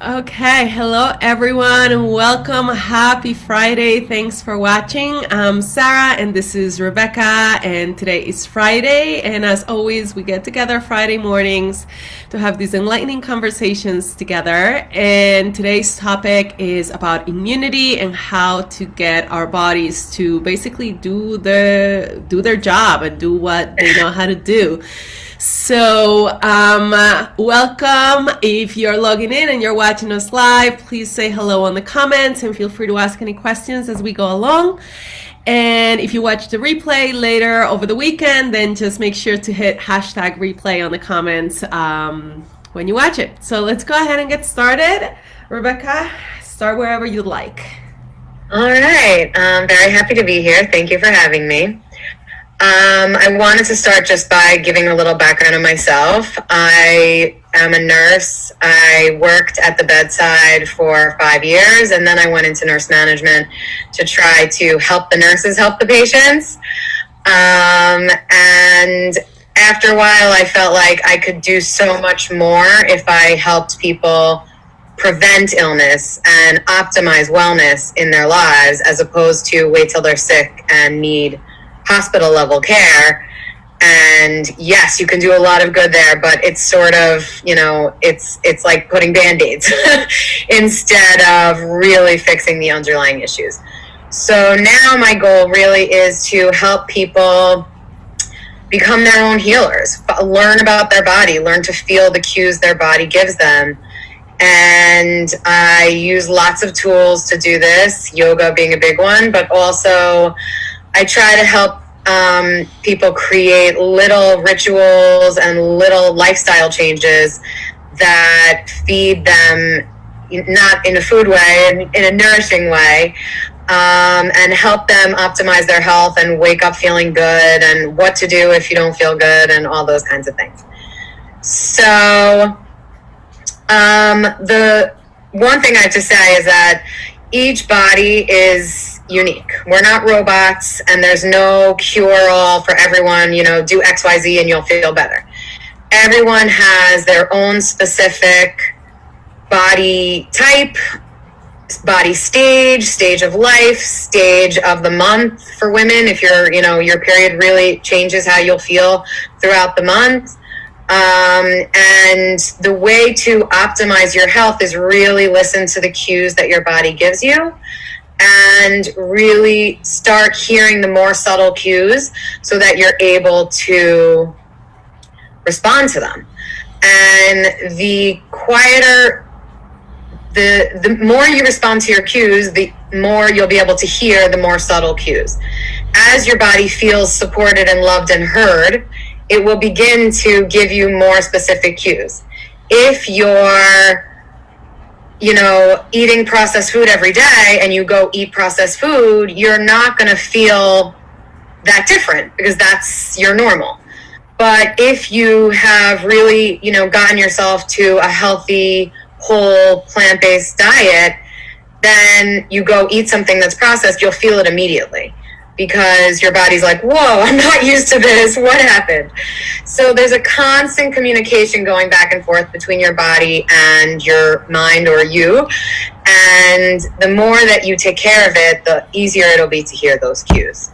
Okay, hello everyone and welcome. Happy Friday. Thanks for watching. I'm Sarah and this is Rebecca, and today is Friday, and as always we get together Friday mornings to have these enlightening conversations together. And today's topic is about immunity and how to get our bodies to basically do their job and do what they know how to do. So, welcome. If you're logging in and you're watching us live, please say hello on the comments and feel free to ask any questions as we go along. And if you watch the replay later over the weekend, then just make sure to hit hashtag replay on the comments when you watch it. So let's go ahead and get started. Rebecca, start wherever you'd like. All right. I'm very happy to be here. Thank you for having me. I wanted to start just by giving a little background on myself. I am a nurse. I worked at the bedside for 5 years, and then I went into nurse management to try to help the nurses help the patients. And after a while, I felt like I could do so much more if I helped people prevent illness and optimize wellness in their lives, as opposed to wait till they're sick and need hospital level care. And yes, you can do a lot of good there, but it's sort of, it's like putting band-aids instead of really fixing the underlying issues. So now my goal really is to help people become their own healers, learn about their body, learn to feel the cues their body gives them. And I use lots of tools to do this, yoga being a big one, but also I try to help people create little rituals and little lifestyle changes that feed them, not in a food way, in a nourishing way, and help them optimize their health and wake up feeling good, and what to do if you don't feel good, and all those kinds of things. So the one thing I have to say is that each body is unique. We're not robots, and there's no cure-all for everyone, do XYZ and you'll feel better. Everyone has their own specific body type, body stage of life, stage of the month for women. If your period really changes how you'll feel throughout the month. And the way to optimize your health is really listen to the cues that your body gives you, and really start hearing the more subtle cues so that you're able to respond to them. And the quieter, the more you respond to your cues, the more you'll be able to hear the more subtle cues. As your body feels supported and loved and heard, it will begin to give you more specific cues. If you're, eating processed food every day and you go eat processed food, you're not going to feel that different because that's your normal. But if you have really, gotten yourself to a healthy, whole, plant-based diet, then you go eat something that's processed, you'll feel it immediately, because your body's like, whoa, I'm not used to this. What happened? So there's a constant communication going back and forth between your body and your mind or you. And the more that you take care of it, the easier it'll be to hear those cues.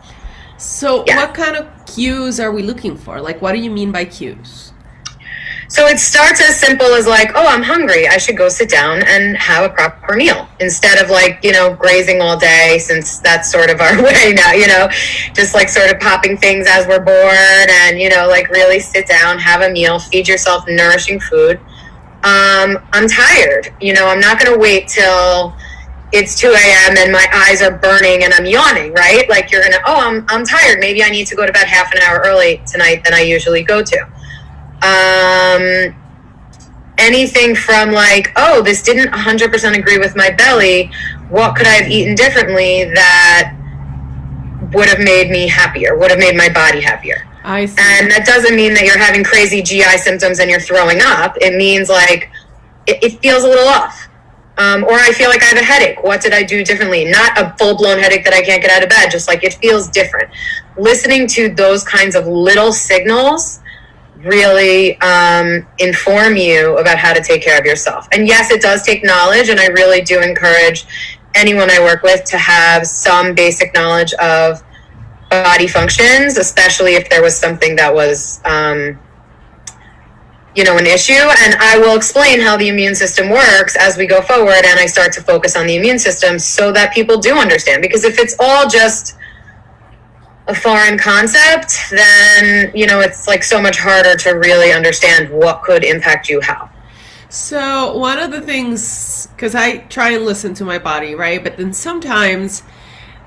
So What kind of cues are we looking for? Like, what do you mean by cues? So it starts as simple as like, oh, I'm hungry. I should go sit down and have a proper meal, instead of grazing all day, since that's sort of our way now, just like sort of popping things as we're bored, and, really sit down, have a meal, feed yourself nourishing food. I'm tired. I'm not going to wait till it's 2 a.m. and my eyes are burning and I'm yawning, right? Like you're going to, I'm tired. Maybe I need to go to bed half an hour early tonight than I usually go to. Anything from like, oh, this didn't 100% agree with my belly. What could I have eaten differently that would have made me happier, would have made my body happier? I see. And that doesn't mean that you're having crazy GI symptoms and you're throwing up. It means like it feels a little off. Or I feel like I have a headache. What did I do differently? Not a full-blown headache that I can't get out of bed, just like it feels different. Listening to those kinds of little signals really inform you about how to take care of yourself. And yes, it does take knowledge, and I really do encourage anyone I work with to have some basic knowledge of body functions, especially if there was something that was an issue. And I will explain how the immune system works as we go forward, and I start to focus on the immune system so that people do understand. Because if it's all just a foreign concept, then it's like so much harder to really understand what could impact you how. So one of the things, because I try and listen to my body, right? But then sometimes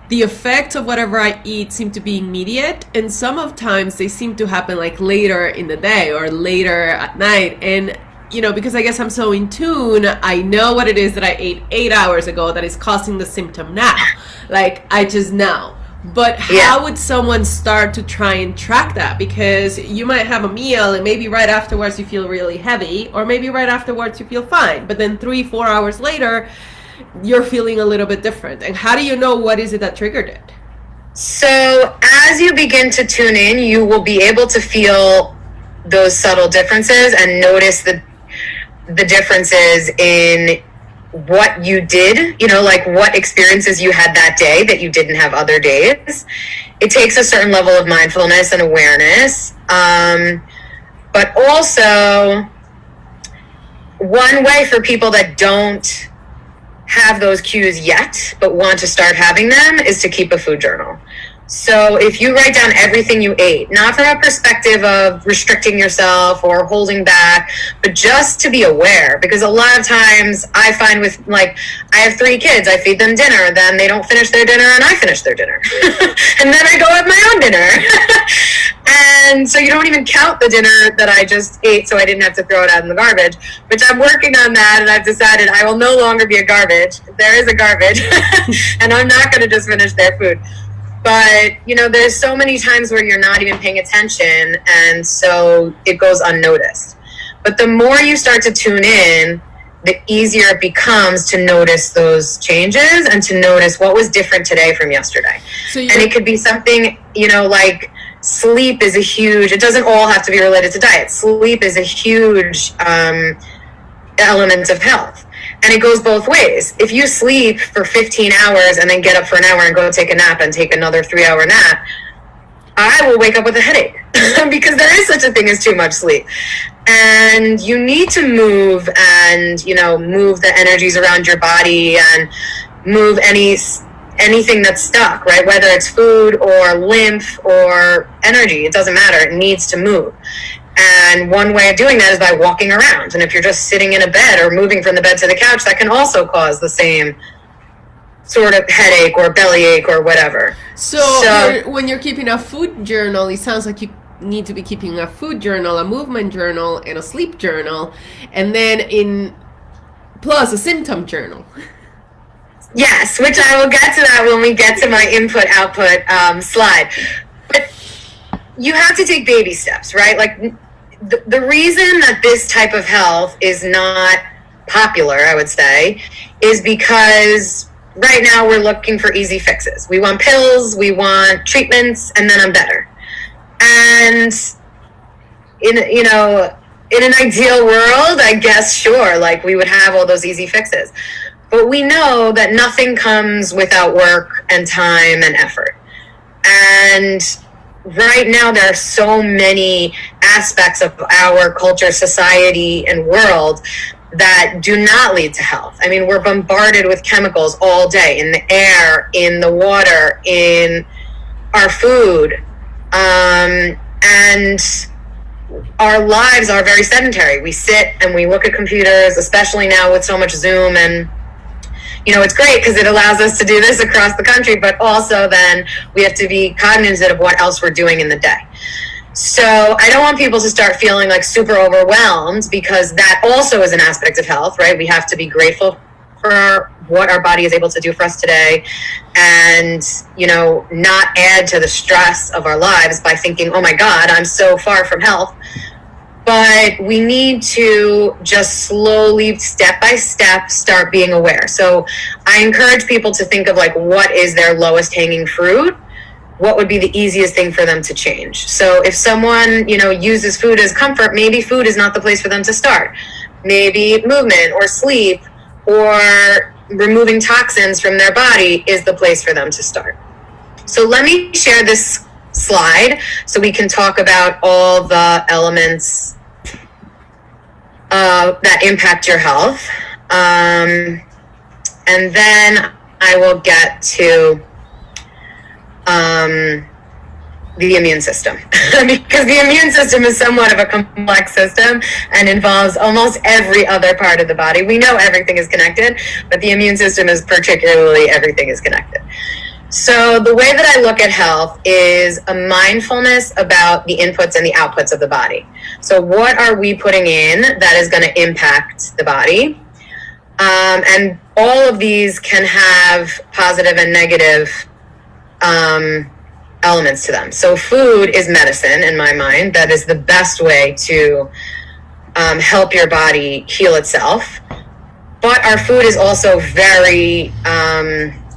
the effects of whatever I eat seem to be immediate, and some of times they seem to happen like later in the day or later at night. And because I guess I'm so in tune, I know what it is that I ate 8 hours ago that is causing the symptom now. Like, I just know. But how would someone start to try and track that? Because you might have a meal and maybe right afterwards you feel really heavy, or maybe right afterwards you feel fine, but then 3-4 hours later you're feeling a little bit different. And how do you know what is it that triggered it? So as you begin to tune in, you will be able to feel those subtle differences and notice the differences in what you did, like what experiences you had that day that you didn't have other days. It takes a certain level of mindfulness and awareness. But also, one way for people that don't have those cues yet, but want to start having them, is to keep a food journal. So if you write down everything you ate, not from a perspective of restricting yourself or holding back, but just to be aware, because a lot of times I find with, like, I have 3 kids, I feed them dinner, then they don't finish their dinner and I finish their dinner. And then I go have my own dinner. And so you don't even count the dinner that I just ate, so I didn't have to throw it out in the garbage, which I'm working on that, and I've decided I will no longer be a garbage. There is a garbage, and I'm not going to just finish their food. But, there's so many times where you're not even paying attention, and so it goes unnoticed. But the more you start to tune in, the easier it becomes to notice those changes and to notice what was different today from yesterday. And it could be something, like sleep is a huge, it doesn't all have to be related to diet. Sleep is a huge element of health. And it goes both ways. If you sleep for 15 hours and then get up for an hour and go take a nap and take another 3-hour nap, I will wake up with a headache because there is such a thing as too much sleep. And you need to move and, move the energies around your body and move anything that's stuck, right? Whether it's food or lymph or energy, it doesn't matter. It needs to move. And one way of doing that is by walking around. And if you're just sitting in a bed or moving from the bed to the couch, that can also cause the same sort of headache or bellyache or whatever. So when you're keeping a food journal, it sounds like you need to be keeping a food journal, a movement journal, and a sleep journal, and then plus a symptom journal. Yes, which I will get to that when we get to my input-output slide. But you have to take baby steps, right? Like, the reason that this type of health is not popular, I would say, is because right now we're looking for easy fixes. We want pills, we want treatments, and then I'm better. And in an ideal world, I guess, sure, like, we would have all those easy fixes. But we know that nothing comes without work and time and effort. And right now, there are so many aspects of our culture, society, and world that do not lead to health. I mean, we're bombarded with chemicals all day, in the air, in the water, in our food. And our lives are very sedentary. We sit and we look at computers, especially now with so much Zoom, and it's great because it allows us to do this across the country, but also then we have to be cognizant of what else we're doing in the day. So I don't want people to start feeling like super overwhelmed, because that also is an aspect of health, right? We have to be grateful for what our body is able to do for us today, and, not add to the stress of our lives by thinking, oh my God, I'm so far from health. But we need to just slowly, step by step, start being aware. So I encourage people to think of, like, what is their lowest hanging fruit, what would be the easiest thing for them to change. So if someone, uses food as comfort, maybe food is not the place for them to start. Maybe movement or sleep or removing toxins from their body is the place for them to start. So let me share this slide so we can talk about all the elements that impact your health. And then I will get to the immune system because the immune system is somewhat of a complex system and involves almost every other part of the body. We know everything is connected, but the immune system is particularly everything is connected. So the way that I look at health is a mindfulness about the inputs and the outputs of the body. So what are we putting in that is going to impact the body? And all of these can have positive and negative elements to them. So food is medicine in my mind. That is the best way to help your body heal itself. But our food is also very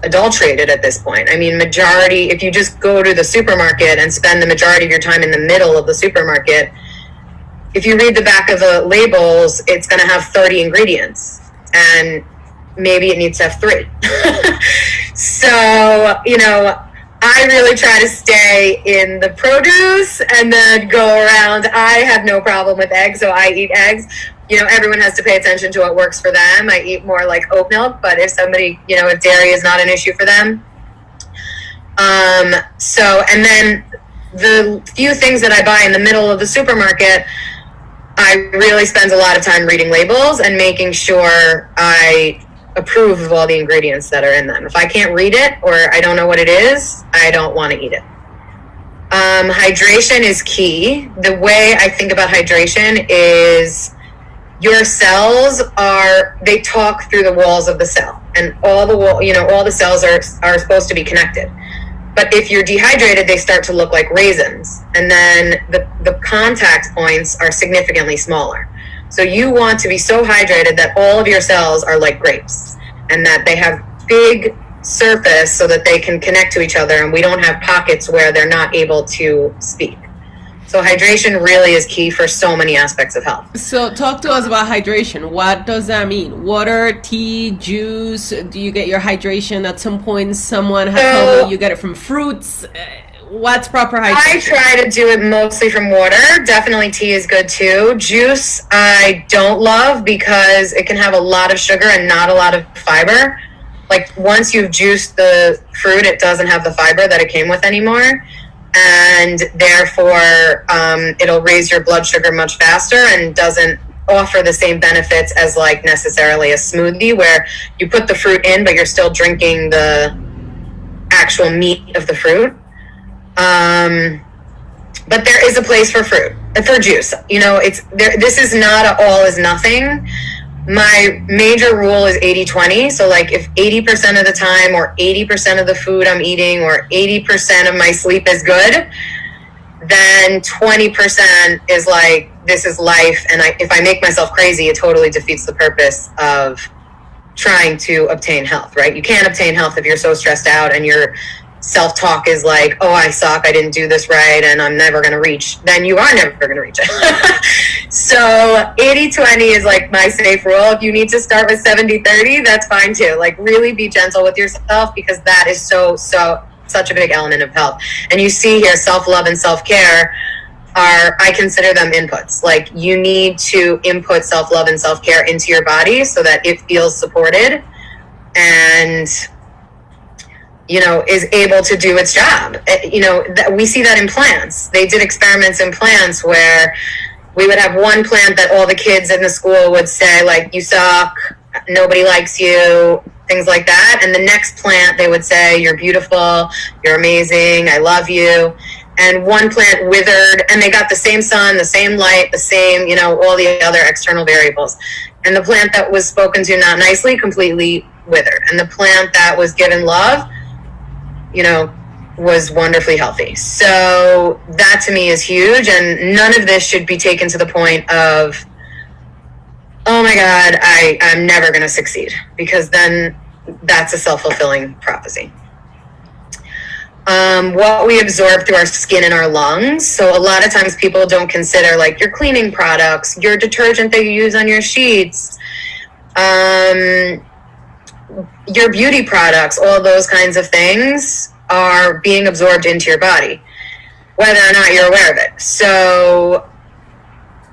adulterated at this point. I mean, if you just go to the supermarket and spend the majority of your time in the middle of the supermarket, if you read the back of the labels, it's going to have 30 ingredients and maybe it needs to have 3. So, I really try to stay in the produce and then go around. I have no problem with eggs, so I eat eggs. Everyone has to pay attention to what works for them. I eat more like oat milk, but if somebody, if dairy is not an issue for them. And then the few things that I buy in the middle of the supermarket, I really spend a lot of time reading labels and making sure I approve of all the ingredients that are in them. If I can't read it or I don't know what it is, I don't want to eat it. Hydration is key. The way I think about hydration is your cells they talk through the walls of the cell, and all the cells are supposed to be connected. But if you're dehydrated, they start to look like raisins, and then the contact points are significantly smaller. So you want to be so hydrated that all of your cells are like grapes and that they have big surface so that they can connect to each other and we don't have pockets where they're not able to speak. So hydration really is key for so many aspects of health. So talk to us about hydration. What does that mean? Water, tea, juice? Do you get your hydration at some point? Someone has told me you get it from fruits. What's proper hydration? I try to do it mostly from water. Definitely tea is good too. Juice I don't love because it can have a lot of sugar and not a lot of fiber. Like once you've juiced the fruit, it doesn't have the fiber that it came with anymore. And therefore, it'll raise your blood sugar much faster and doesn't offer the same benefits as like necessarily a smoothie where you put the fruit in, but you're still drinking the actual meat of the fruit. But there is a place for fruit, for juice. This is not an all is nothing. My major rule is 80-20. So like if 80% of the time or 80% of the food I'm eating or 80% of my sleep is good, then 20% is like, this is life. And if I make myself crazy, it totally defeats the purpose of trying to obtain health, right? You can't obtain health if you're so stressed out and your self-talk is like, oh, I suck, I didn't do this right, and I'm never going to reach. Then you are never going to reach it. So 80-20 is like my safe rule. If you need to start with 70-30, that's fine too. Like really be gentle with yourself because that is such a big element of health. And you see here, self-love and self-care I consider them inputs. Like you need to input self-love and self-care into your body so that it feels supported and is able to do its job. We see that in plants. They did experiments in plants where we would have one plant that all the kids in the school would say, like, you suck, nobody likes you, things like that. And the next plant, they would say, you're beautiful, you're amazing, I love you. And one plant withered, and they got the same sun, the same light, the same, all the other external variables. And the plant that was spoken to not nicely completely withered. And the plant that was given love, was wonderfully healthy. So that to me is huge. And none of this should be taken to the point of, oh my God, I'm never going to succeed, because then that's a self-fulfilling prophecy. what we absorb through our skin and our lungs. So a lot of times people don't consider like your cleaning products, your detergent that you use on your sheets, your beauty products, all those kinds of things are being absorbed into your body, whether or not you're aware of it. So,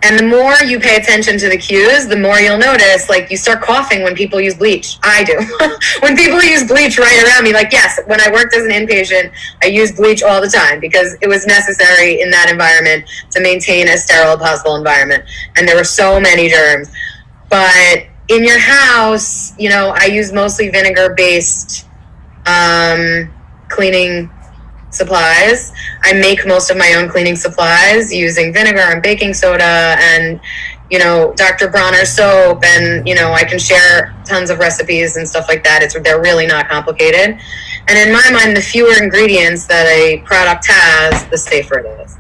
and the more you pay attention to the cues, the more you'll notice, like, you start coughing when people use bleach. I do. When people use bleach right around me, like, yes, when I worked as an inpatient, I used bleach all the time because it was necessary in that environment to maintain as sterile as possible environment. And there were so many germs. But in your house, you know, I use mostly vinegar-based cleaning supplies. I make most of my own cleaning supplies using vinegar and baking soda and, you know, Dr. Bronner soap, and, you know, I can share tons of recipes and stuff like that. They're really not complicated. And in my mind, the fewer ingredients that a product has, the safer it is.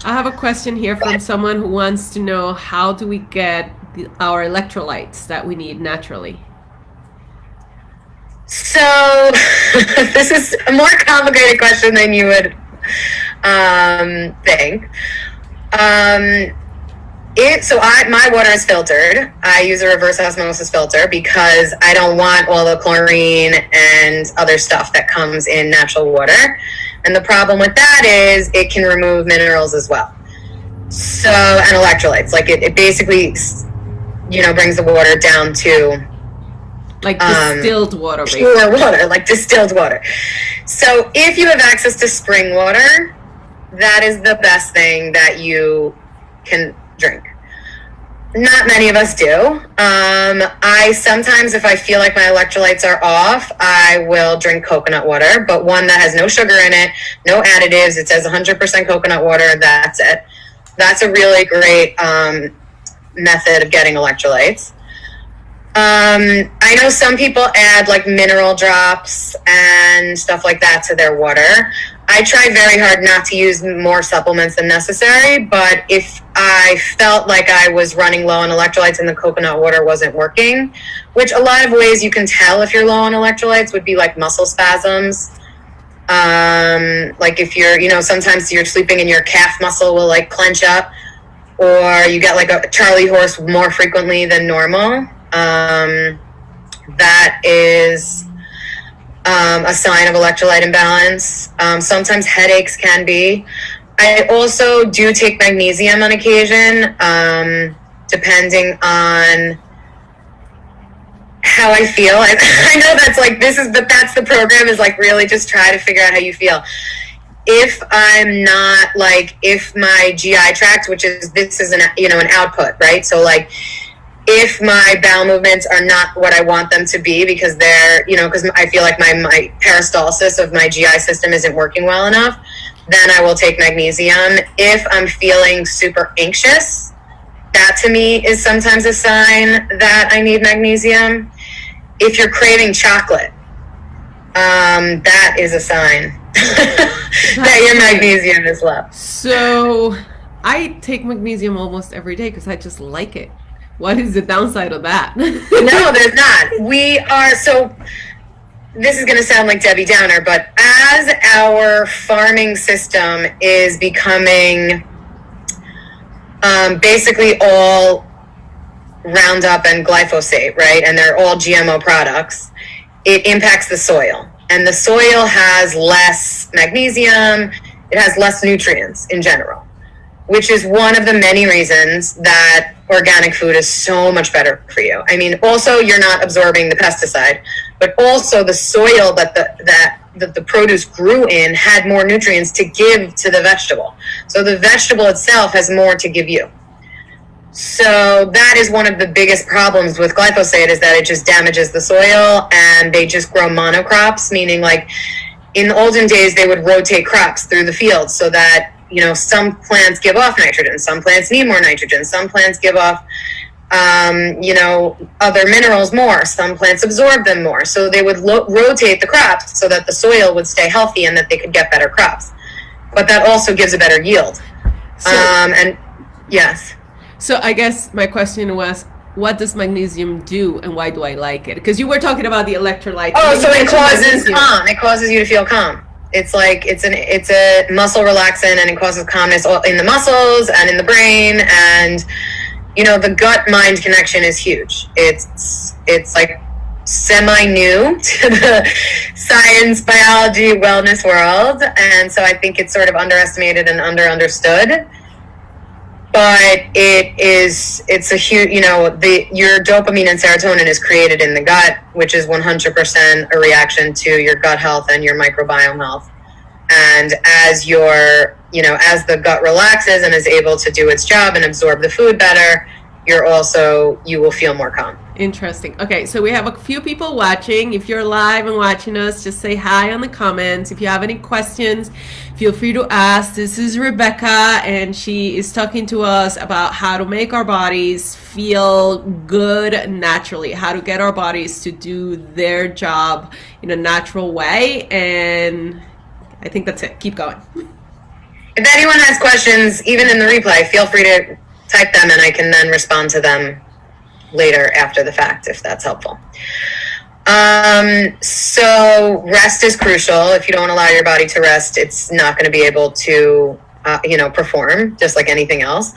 I have a question here from someone who wants to know, how do we get our electrolytes that we need naturally? So this is a more complicated question than you would think. My water is filtered. I use a reverse osmosis filter because I don't want all the chlorine and other stuff that comes in natural water. And the problem with that is it can remove minerals as well. So, and electrolytes. Like it basically, you know, brings the water down to like distilled water, basically. Pure water, like distilled water. So if you have access to spring water, that is the best thing that you can drink. Not many of us do. I sometimes, if I feel like my electrolytes are off, I will drink coconut water, but one that has no sugar in it, no additives. It says 100% coconut water. That's it. That's a really great method of getting electrolytes. I know some people add like mineral drops and stuff like that to their water. I try very hard not to use more supplements than necessary, but if I felt like I was running low on electrolytes and the coconut water wasn't working, which a lot of ways you can tell if you're low on electrolytes would be like muscle spasms. Like if you're, you know, sometimes you're sleeping and your calf muscle will like clench up, or you get like a Charlie horse more frequently than normal. That is a sign of electrolyte imbalance. Sometimes headaches can be. I also do take magnesium on occasion, depending on how I feel. I know that's like, but that's the program, is like really just try to figure out how you feel. If I'm not like, if my GI tract, this is an output, right? So like, if my bowel movements are not what I want them to be because they're, you know, because I feel like my peristalsis of my GI system isn't working well enough, then I will take magnesium. If I'm feeling super anxious, that to me is sometimes a sign that I need magnesium. If you're craving chocolate, that is a sign that your magnesium is low. So I take magnesium almost every day because I just like it. What is the downside of that? No, there's not. So this is going to sound like Debbie Downer, but as our farming system is becoming basically all Roundup and glyphosate, right? And they're all GMO products. It impacts the soil. And the soil has less magnesium. It has less nutrients in general, which is one of the many reasons that organic food is so much better for you. I mean, also you're not absorbing the pesticide, but also the soil that the produce grew in had more nutrients to give to the vegetable. So the vegetable itself has more to give you. So that is one of the biggest problems with glyphosate, is that it just damages the soil, and they just grow monocrops, meaning like in the olden days they would rotate crops through the fields so that, you know, some plants give off nitrogen, some plants need more nitrogen, some plants give off, other minerals more, some plants absorb them more. So they would rotate the crops so that the soil would stay healthy and that they could get better crops. But that also gives a better yield. Yes. So I guess my question was, what does magnesium do and why do I like it? Because you were talking about the electrolytes. Oh, so it causes calm. It causes you to feel calm. It's like it's a muscle relaxant, and it causes calmness in the muscles and in the brain. And the gut mind connection is huge. It's like semi new to the science, biology, wellness world, and so I think it's sort of underestimated and understood. But it's a huge, your dopamine and serotonin is created in the gut, which is 100% a reaction to your gut health and your microbiome health. And as as the gut relaxes and is able to do its job and absorb the food better, you will feel more calm. Interesting. Okay, so we have a few people watching. If you're live and watching us, just say hi on the comments. If you have any questions, feel free to ask. This is Rebecca, and she is talking to us about how to make our bodies feel good naturally, how to get our bodies to do their job in a natural way. And I think that's it. Keep going. If anyone has questions, even in the replay, feel free to type them, and I can then respond to them later after the fact, if that's helpful. So rest is crucial. If you don't allow your body to rest, it's not going to be able to perform, just like anything else.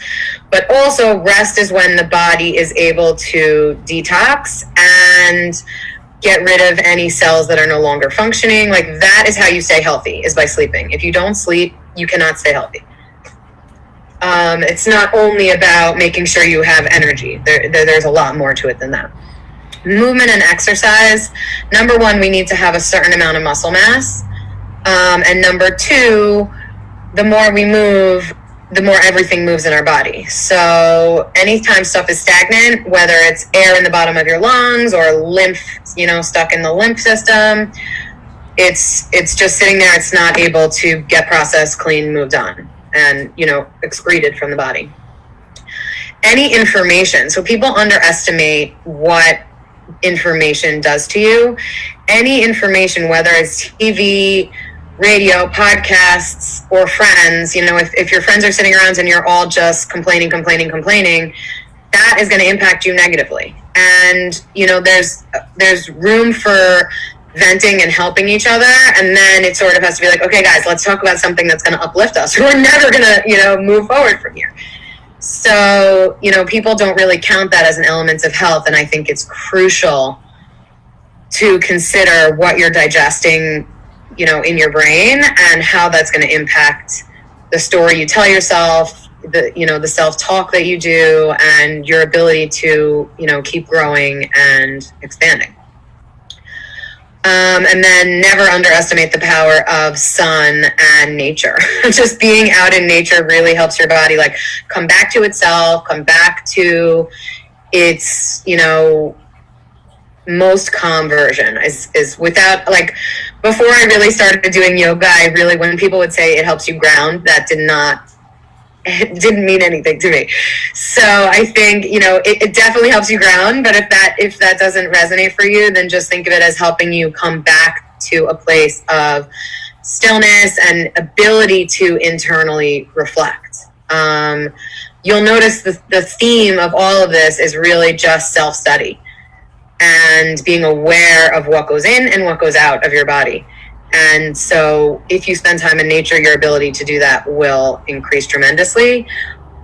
But also rest is when the body is able to detox and get rid of any cells that are no longer functioning. Like, that is how you stay healthy, is by sleeping. If you don't sleep, you cannot stay healthy. It's not only about making sure you have energy. There's a lot more to it than that. Movement and exercise. Number one, we need to have a certain amount of muscle mass. And number two, the more we move, the more everything moves in our body. So anytime stuff is stagnant, whether it's air in the bottom of your lungs or lymph, stuck in the lymph system, it's just sitting there. It's not able to get processed, clean, moved on, and excreted from the body. Any information, so people underestimate what information does to you. Any information, whether it's TV, radio, podcasts, or friends, if your friends are sitting around and you're all just complaining, that is going to impact you negatively. And there's room for venting and helping each other, and then it sort of has to be like, okay guys, let's talk about something that's going to uplift us. We're never going to move forward from here. So people don't really count that as an element of health, and I think it's crucial to consider what you're digesting in your brain and how that's going to impact the story you tell yourself, the self-talk that you do, and your ability to keep growing and expanding. And then never underestimate the power of sun and nature. Just being out in nature really helps your body come back to itself, come back to its, most calm version is without, before I really started doing yoga, when people would say it helps you ground, it didn't mean anything to me. So I think, it definitely helps you ground, but if that doesn't resonate for you, then just think of it as helping you come back to a place of stillness and ability to internally reflect. You'll notice the theme of all of this is really just self-study and being aware of what goes in and what goes out of your body. And so if you spend time in nature, your ability to do that will increase tremendously.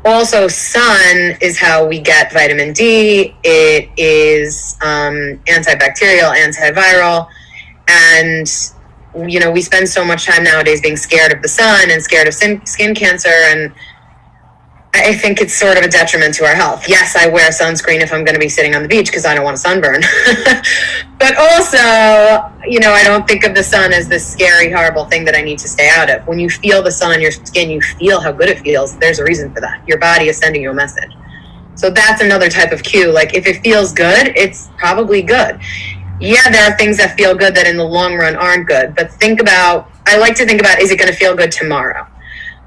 Also, sun is how we get vitamin D. It is antibacterial, antiviral. And, we spend so much time nowadays being scared of the sun and scared of skin cancer. And I think it's sort of a detriment to our health. Yes, I wear sunscreen if I'm going to be sitting on the beach because I don't want to sunburn. But also, I don't think of the sun as this scary, horrible thing that I need to stay out of. When you feel the sun on your skin, you feel how good it feels. There's a reason for that. Your body is sending you a message. So that's another type of cue. If it feels good, it's probably good. Yeah, there are things that feel good that in the long run aren't good. But I like to think about, is it going to feel good tomorrow?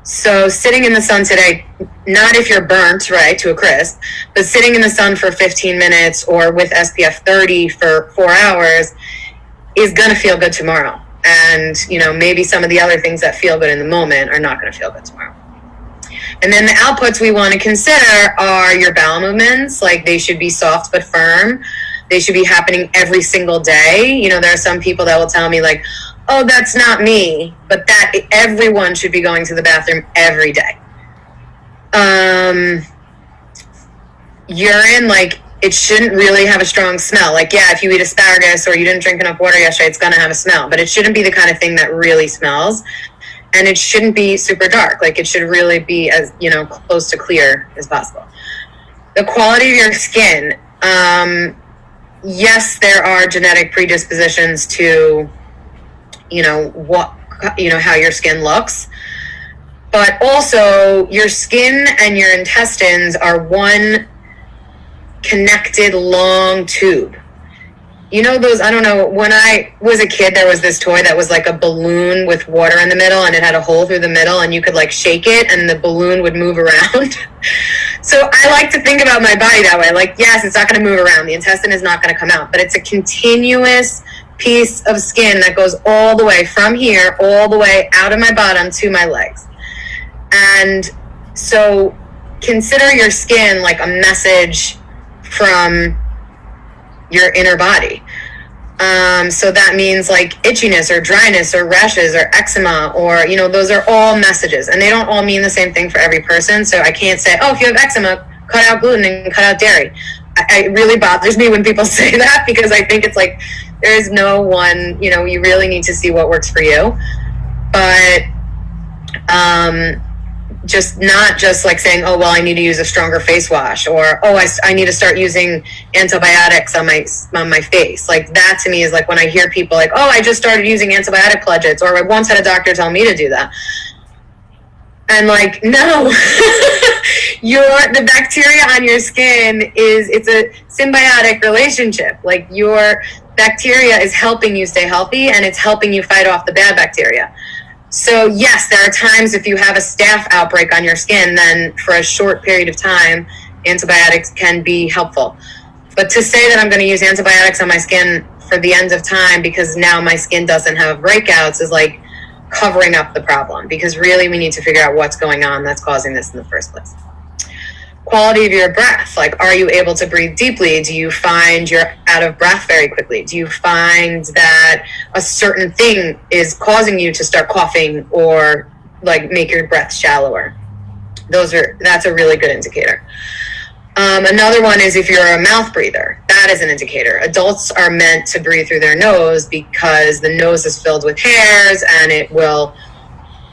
So sitting in the sun today, not if you're burnt, right, to a crisp, but sitting in the sun for 15 minutes or with SPF 30 for 4 hours is going to feel good tomorrow. And, maybe some of the other things that feel good in the moment are not going to feel good tomorrow. And then the outputs we want to consider are your bowel movements. They should be soft but firm. They should be happening every single day. There are some people that will tell me oh, that's not me, but that everyone should be going to the bathroom every day. Urine, like, it shouldn't really have a strong smell. Like, yeah, if you eat asparagus or you didn't drink enough water yesterday, it's going to have a smell, but it shouldn't be the kind of thing that really smells. And it shouldn't be super dark. Like, it should really be as, close to clear as possible. The quality of your skin. Yes, there are genetic predispositions to, how your skin looks. But also, your skin and your intestines are one connected long tube. Those, I don't know, when I was a kid, there was this toy that was like a balloon with water in the middle, and it had a hole through the middle, and you could like shake it and the balloon would move around. So I like to think about my body that way. Like, yes, it's not going to move around. The intestine is not going to come out, but it's a continuous piece of skin that goes all the way from here, all the way out of my bottom to my legs. And so consider your skin like a message from your inner body. So that means like itchiness or dryness or rashes or eczema or, those are all messages, and they don't all mean the same thing for every person. So I can't say, oh, if you have eczema, cut out gluten and cut out dairy. It really bothers me when people say that, because I think it's like, there is no one, you really need to see what works for you. But, not just like saying, oh, well, I need to use a stronger face wash, or, oh, I need to start using antibiotics on my face. Like, that to me is like when I hear people like, oh, I just started using antibiotic pledgets, or I once had a doctor tell me to do that. And like, no, the bacteria on your skin it's a symbiotic relationship. Like, your bacteria is helping you stay healthy, and it's helping you fight off the bad bacteria. So yes, there are times if you have a staph outbreak on your skin, then for a short period of time, antibiotics can be helpful. But to say that I'm going to use antibiotics on my skin for the end of time because now my skin doesn't have breakouts is like covering up the problem, because really we need to figure out what's going on that's causing this in the first place. Quality of your breath. Like, are you able to breathe deeply? Do you find you're out of breath very quickly? Do you find that a certain thing is causing you to start coughing or like make your breath shallower? That's a really good indicator. Another one is if you're a mouth breather. That is an indicator. Adults are meant to breathe through their nose because the nose is filled with hairs and it will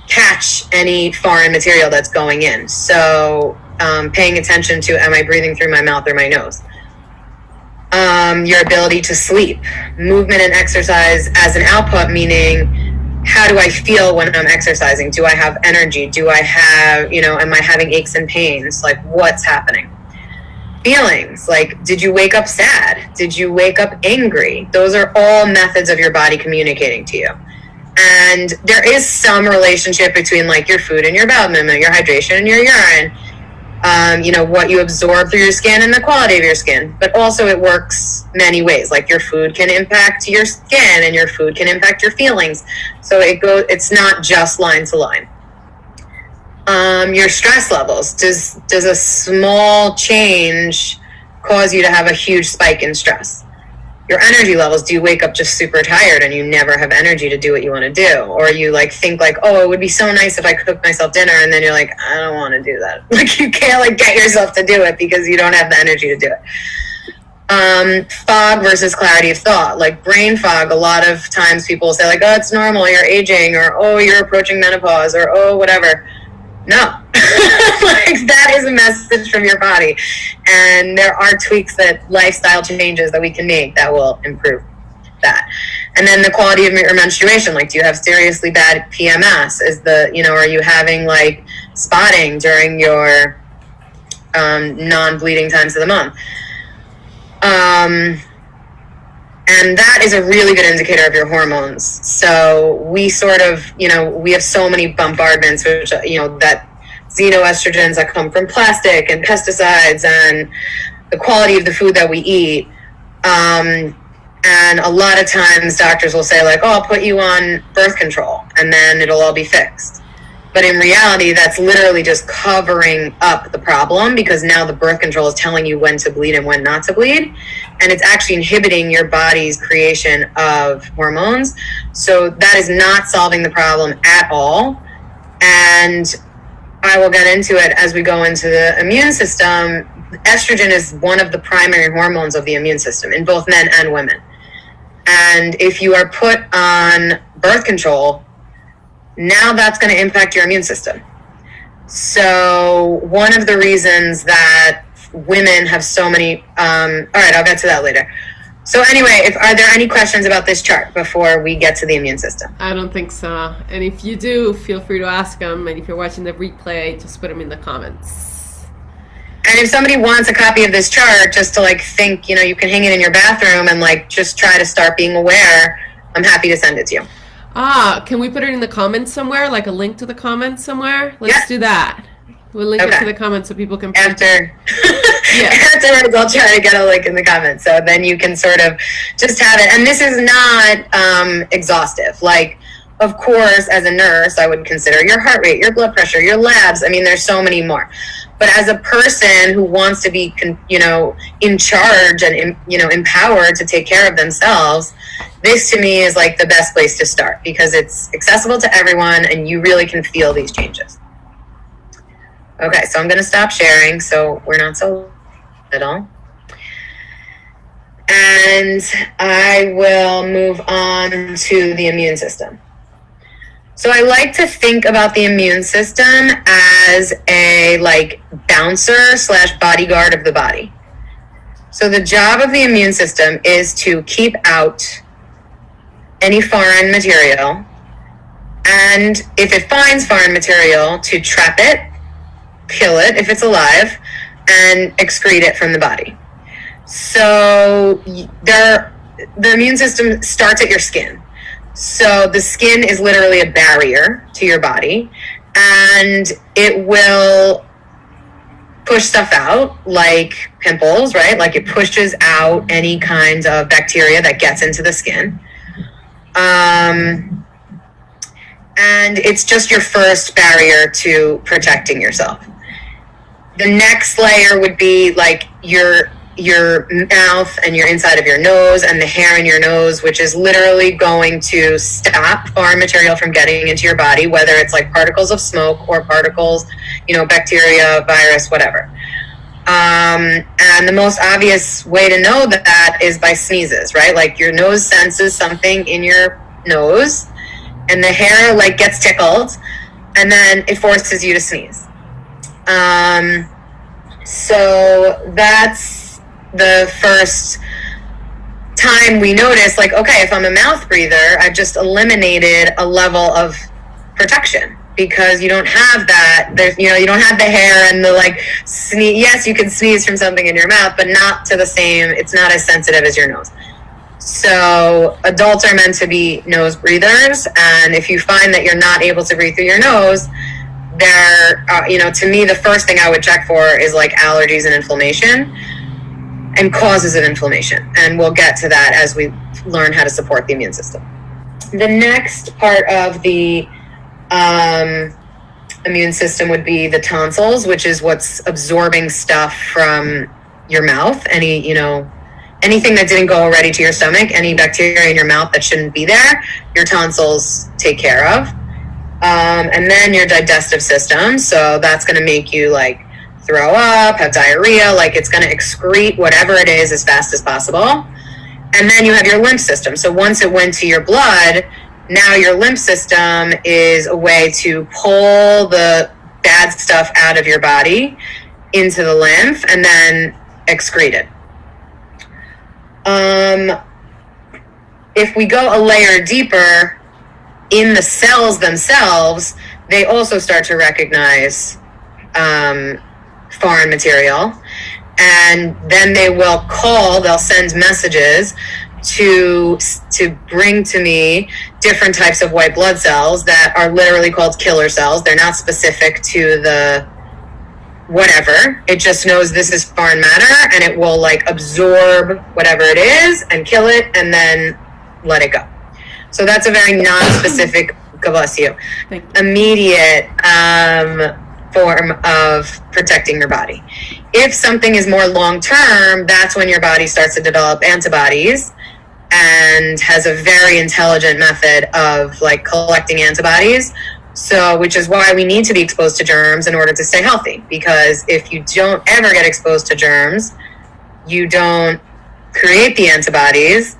catch any foreign material that's going in. So paying attention to, am I breathing through my mouth or my nose? Your ability to sleep. Movement and exercise as an output, meaning how do I feel when I'm exercising? Do I have energy? Do I have, am I having aches and pains? Like, what's happening? Feelings, like, did you wake up sad? Did you wake up angry? Those are all methods of your body communicating to you. And there is some relationship between like your food and your bowel movement, your hydration and your urine, what you absorb through your skin and the quality of your skin. But also it works many ways. Like, your food can impact your skin and your food can impact your feelings. So it's not just line to line. Your stress levels. Does a small change cause you to have a huge spike in stress? Your energy levels. Do you wake up just super tired and you never have energy to do what you want to do? Or you like think like, oh, it would be so nice if I cooked myself dinner, and then you're like, I don't want to do that. Like, you can't like get yourself to do it because you don't have the energy to do it. Fog versus clarity of thought. Like, brain fog, a lot of times people say like, oh, it's normal, you're aging, or oh, you're approaching menopause, or oh, whatever. No. Like, that is a message from your body. And there are tweaks, that lifestyle changes that we can make that will improve that. And then the quality of your menstruation. Like, do you have seriously bad PMS? Are you having like spotting during your non-bleeding times of the month? And that is a really good indicator of your hormones. So we sort of, we have so many bombardments, which, that xenoestrogens that come from plastic and pesticides and the quality of the food that we eat. And a lot of times doctors will say like, oh, I'll put you on birth control and then it'll all be fixed. But in reality, that's literally just covering up the problem, because now the birth control is telling you when to bleed and when not to bleed. And it's actually inhibiting your body's creation of hormones. So that is not solving the problem at all. And I will get into it as we go into the immune system. Estrogen is one of the primary hormones of the immune system in both men and women. And if you are put on birth control, now that's going to impact your immune system. So one of the reasons that women have so many, all right, I'll get to that later. So anyway, are there any questions about this chart before we get to the immune system? I don't think so. And if you do, feel free to ask them. And if you're watching the replay, just put them in the comments. And if somebody wants a copy of this chart just to like think, you can hang it in your bathroom and like just try to start being aware, I'm happy to send it to you. Can we put it in the comments somewhere, like a link to the comments somewhere? Let's do that. We'll link it to the comments so people can afterwards, I'll try to get a link in the comments, so then you can sort of just have it. And this is not exhaustive. Like, of course, as a nurse, I would consider your heart rate, your blood pressure, your labs. I mean, there's so many more. But as a person who wants to be, in charge and, empowered to take care of themselves, this to me is like the best place to start, because it's accessible to everyone and you really can feel these changes. Okay, so I'm going to stop sharing so we're not so little. And I will move on to the immune system. So I like to think about the immune system as a bouncer / bodyguard of the body. So the job of the immune system is to keep out any foreign material, and if it finds foreign material, to trap it, kill it if it's alive, and excrete it from the body. So the immune system starts at your skin. So the skin is literally a barrier to your body, and it will push stuff out like pimples, right? Like it pushes out any kind of bacteria that gets into the skin. And it's just your first barrier to protecting yourself. The next layer would be like your mouth and your inside of your nose and the hair in your nose, which is literally going to stop foreign material from getting into your body, whether it's like particles of smoke or particles, bacteria, virus, whatever. And the most obvious way to know that is by sneezes, right? Like your nose senses something in your nose and the hair gets tickled and then it forces you to sneeze. So that's the first time we notice, okay, if I'm a mouth breather, I've just eliminated a level of protection, because you don't have that. You don't have the hair and the sneeze. Yes, you can sneeze from something in your mouth, but not to the same. It's not as sensitive as your nose. So adults are meant to be nose breathers, and if you find that you're not able to breathe through your nose, to me, the first thing I would check for is allergies and inflammation and causes of inflammation. And we'll get to that as we learn how to support the immune system. The next part of the immune system would be the tonsils, which is what's absorbing stuff from your mouth. Anything that didn't go already to your stomach, any bacteria in your mouth that shouldn't be there, your tonsils take care of. And then your digestive system. So that's going to make you throw up, have diarrhea, it's going to excrete whatever it is as fast as possible. And then you have your lymph system. So once it went to your blood, now your lymph system is a way to pull the bad stuff out of your body into the lymph and then excrete it. If we go a layer deeper, in the cells themselves, they also start to recognize foreign material, and then they'll send messages to bring to me different types of white blood cells that are literally called killer cells. They're not specific to the whatever. It just knows this is foreign matter, and it will absorb whatever it is and kill it and then let it go. So that's a very non-specific God bless you, Thank you. immediate form of protecting your body. If something is more long-term, that's when your body starts to develop antibodies and has a very intelligent method of like collecting antibodies. So, which is why we need to be exposed to germs in order to stay healthy. Because if you don't ever get exposed to germs, you don't create the antibodies,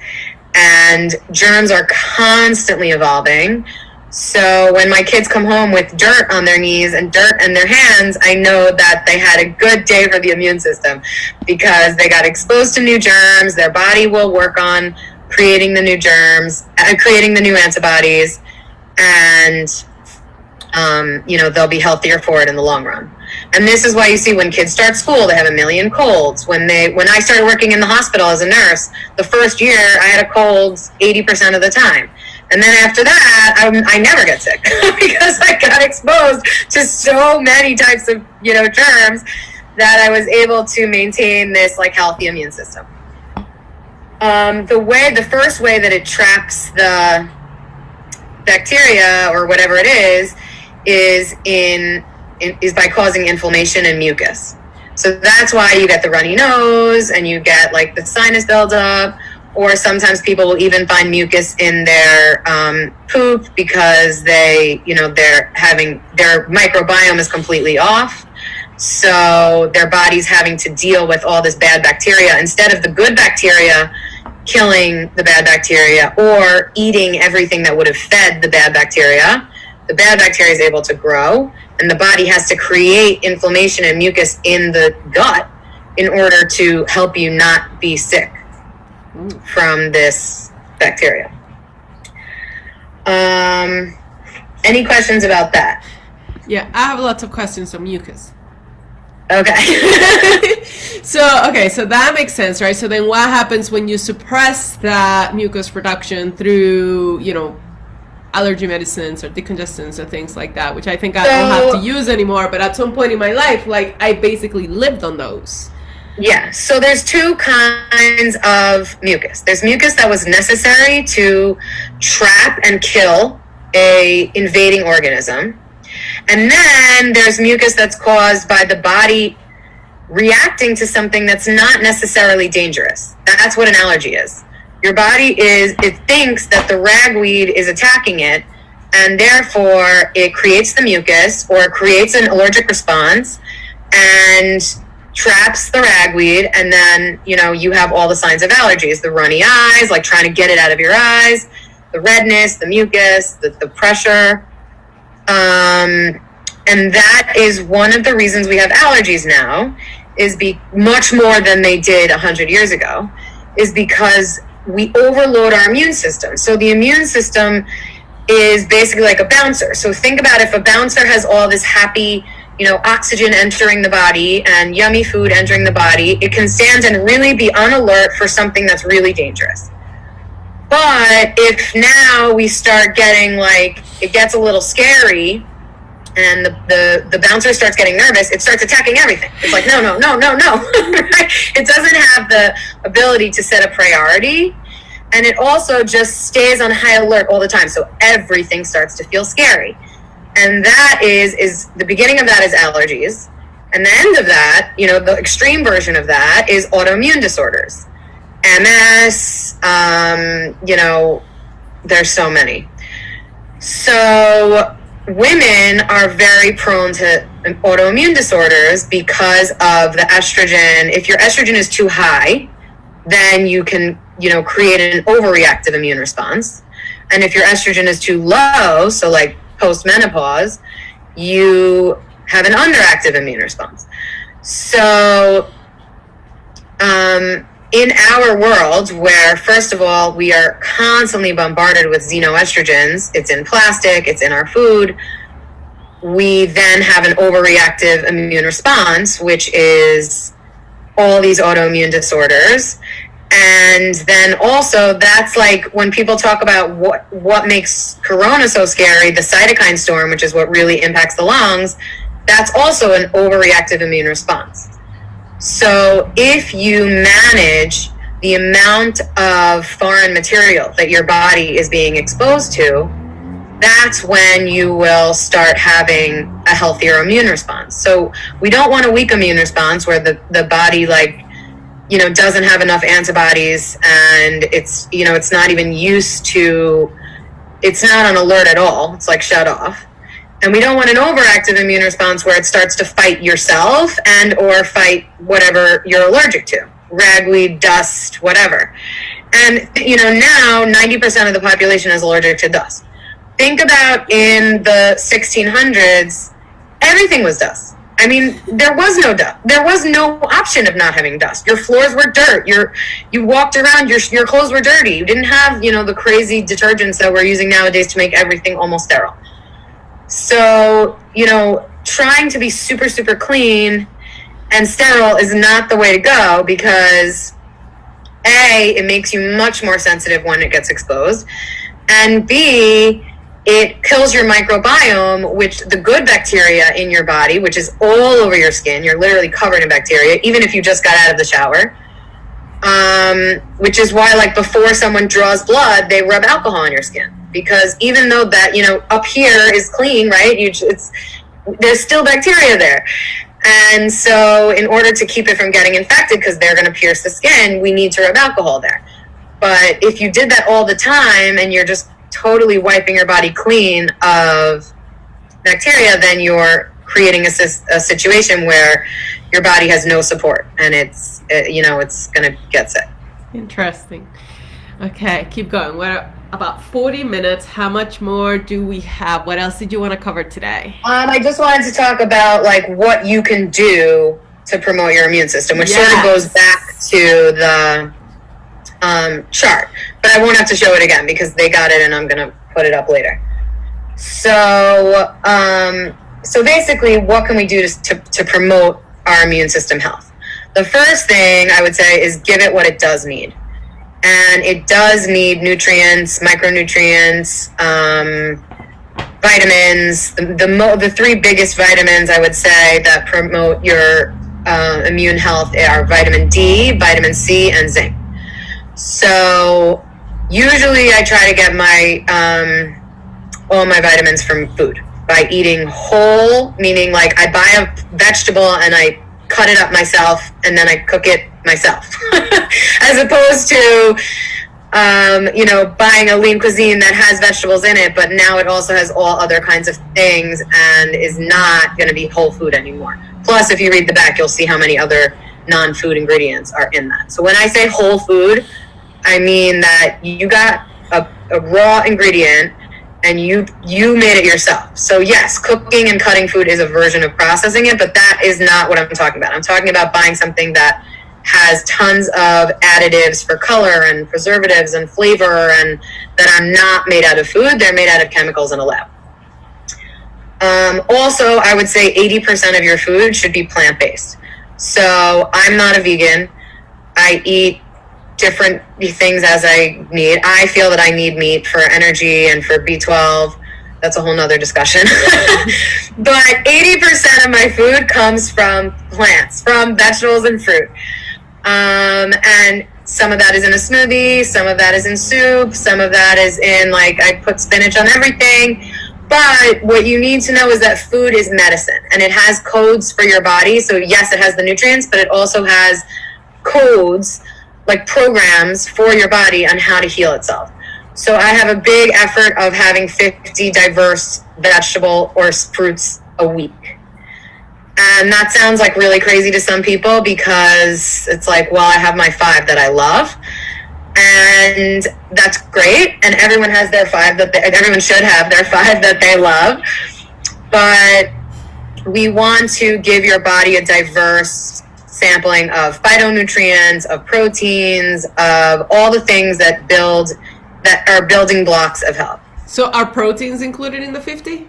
and germs are constantly evolving. So when my kids come home with dirt on their knees and dirt in their hands, I know that they had a good day for the immune system because they got exposed to new germs. Their body will work on creating the new germs, creating the new antibodies, and they'll be healthier for it in the long run. And this is why you see when kids start school, they have a million colds. When I started working in the hospital as a nurse, the first year I had a cold 80% of the time. And then after that, I never get sick because I got exposed to so many types of, germs that I was able to maintain this like healthy immune system. The first way that it traps the bacteria or whatever it is by causing inflammation and mucus. So that's why you get the runny nose and you get like the sinus buildup, or sometimes people will even find mucus in their poop because their microbiome is completely off. So their body's having to deal with all this bad bacteria instead of the good bacteria killing the bad bacteria or eating everything that would have fed the bad bacteria. The bad bacteria is able to grow, and the body has to create inflammation and mucus in the gut in order to help you not be sick from this bacteria. Any questions about that? Yeah, I have lots of questions on mucus. Okay. So that makes sense, right? So then what happens when you suppress that mucus production through, allergy medicines or decongestants or things like that, which I think I don't have to use anymore, but at some point in my life, like I basically lived on those. Yeah, so there's two kinds of mucus. There's mucus that was necessary to trap and kill a invading organism. And then there's mucus that's caused by the body reacting to something that's not necessarily dangerous. That's what an allergy is. Your body it thinks that the ragweed is attacking it, and therefore it creates the mucus or creates an allergic response and traps the ragweed, and then, you have all the signs of allergies, the runny eyes, like trying to get it out of your eyes, the redness, the mucus, the pressure. And that is one of the reasons we have allergies now, is much more than they did 100 years ago, is because we overload our immune system. So the immune system is basically like a bouncer. So think about if a bouncer has all this happy, oxygen entering the body and yummy food entering the body, it can stand and really be on alert for something that's really dangerous. But if now we start getting it gets a little scary and the bouncer starts getting nervous, it starts attacking everything. It's like, no. Right? It doesn't have the ability to set a priority. And it also just stays on high alert all the time. So everything starts to feel scary. And that is the beginning of that is allergies. And the end of that, the extreme version of that is autoimmune disorders. MS, there's so many. So women are very prone to autoimmune disorders because of the estrogen. If your estrogen is too high, then you can, create an overreactive immune response. And if your estrogen is too low, so like post-menopause, you have an underactive immune response. So in our world, where first of all, we are constantly bombarded with xenoestrogens, it's in plastic, it's in our food, we then have an overreactive immune response, which is all these autoimmune disorders. And then also that's like when people talk about what makes corona so scary, the cytokine storm, which is what really impacts the lungs, that's also an overreactive immune response. So if you manage the amount of foreign material that your body is being exposed to, that's when you will start having a healthier immune response. So we don't want a weak immune response where the body doesn't have enough antibodies, and it's not even used to, it's not on alert at all. It's like shut off. And we don't want an overactive immune response where it starts to fight yourself and or fight whatever you're allergic to, ragweed, dust, whatever. And now 90% of the population is allergic to dust. Think about in the 1600s, everything was dust. I mean, there was no dust. There was no option of not having dust. Your floors were dirt. You walked around, your clothes were dirty. You didn't have, the crazy detergents that we're using nowadays to make everything almost sterile. So, trying to be super, super clean and sterile is not the way to go, because A, it makes you much more sensitive when it gets exposed, and B, it kills your microbiome, which the good bacteria in your body, which is all over your skin, you're literally covered in bacteria, even if you just got out of the shower, which is why, like, before someone draws blood, they rub alcohol on your skin. Because even though that, up here is clean, right, there's still bacteria there. And so in order to keep it from getting infected, because they're going to pierce the skin, we need to rub alcohol there. But if you did that all the time and you're just totally wiping your body clean of bacteria, then you're creating a situation where your body has no support, and it's going to get sick. Interesting. Okay, keep going. We're about 40 minutes. How much more do we have? What else did you want to cover today? I just wanted to talk about what you can do to promote your immune system, which sort of goes back to the chart, but I won't have to show it again because they got it and I'm going to put it up later. So basically, what can we do to promote our immune system health? The first thing I would say is give it what it does need. And it does need nutrients, micronutrients, vitamins. The three biggest vitamins I would say that promote your immune health are vitamin D, vitamin C, and zinc. So usually I try to get my all my vitamins from food by eating whole, meaning like I buy a vegetable and I cut it up myself and then I cook it myself, as opposed to buying a lean cuisine that has vegetables in it, but now it also has all other kinds of things and is not going to be whole food anymore. Plus, if you read the back, you'll see how many other non-food ingredients are in that. So when I say whole food, I mean that you got a raw ingredient and you made it yourself. So yes, cooking and cutting food is a version of processing it, but that is not what I'm talking about. I'm talking about buying something that has tons of additives for color and preservatives and flavor, and that are not made out of food. They're made out of chemicals in a lab. Also, I would say 80% of your food should be plant-based. So I'm not a vegan. I eat different things as I need. I feel that I need meat for energy and for B12. That's a whole nother discussion. But 80% of my food comes from plants, from vegetables and fruit. And some of that is in a smoothie, some of that is in soup, some of that is in, I put spinach on everything. But what you need to know is that food is medicine, and it has codes for your body. So yes, it has the nutrients, but it also has codes, like programs for your body on how to heal itself. So I have a big effort of having 50 diverse vegetable or fruits a week. And that sounds like really crazy to some people because it's like, well, I have my 5 that I love. And that's great. And everyone has their 5 everyone should have their 5 that they love. But we want to give your body a diverse sampling of phytonutrients, of proteins, of all the things that are building blocks of health. So are proteins included in the 50?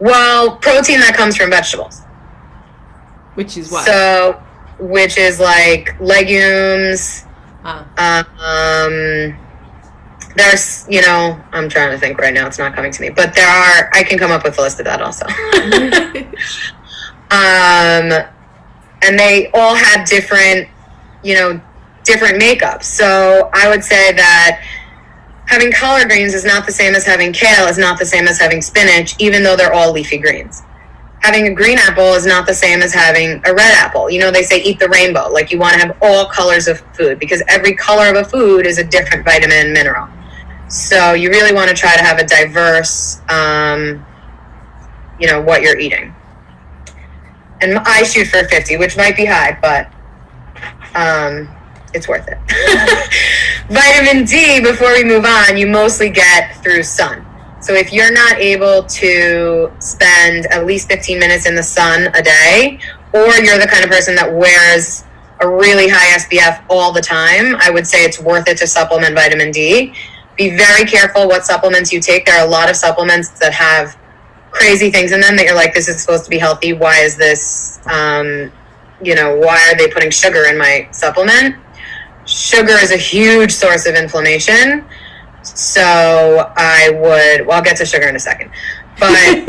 Well, protein that comes from vegetables. Which is what? So, which is like legumes. There's, I'm trying to think right now. It's not coming to me. But I can come up with a list of that also. And they all have different, different makeups. So I would say that having collard greens is not the same as having kale, is not the same as having spinach, even though they're all leafy greens. Having a green apple is not the same as having a red apple. You know, they say eat the rainbow. Like, you want to have all colors of food because every color of a food is a different vitamin and mineral. So you really want to try to have a diverse, what you're eating. And I shoot for 50, which might be high, but it's worth it. Vitamin D, before we move on, you mostly get through sun. So if you're not able to spend at least 15 minutes in the sun a day, or you're the kind of person that wears a really high SPF all the time, I would say it's worth it to supplement vitamin D. Be very careful what supplements you take. There are a lot of supplements that have crazy things in them that you're like, this is supposed to be healthy. Why is this, why are they putting sugar in my supplement? Sugar is a huge source of inflammation. So I'll get to sugar in a second. But,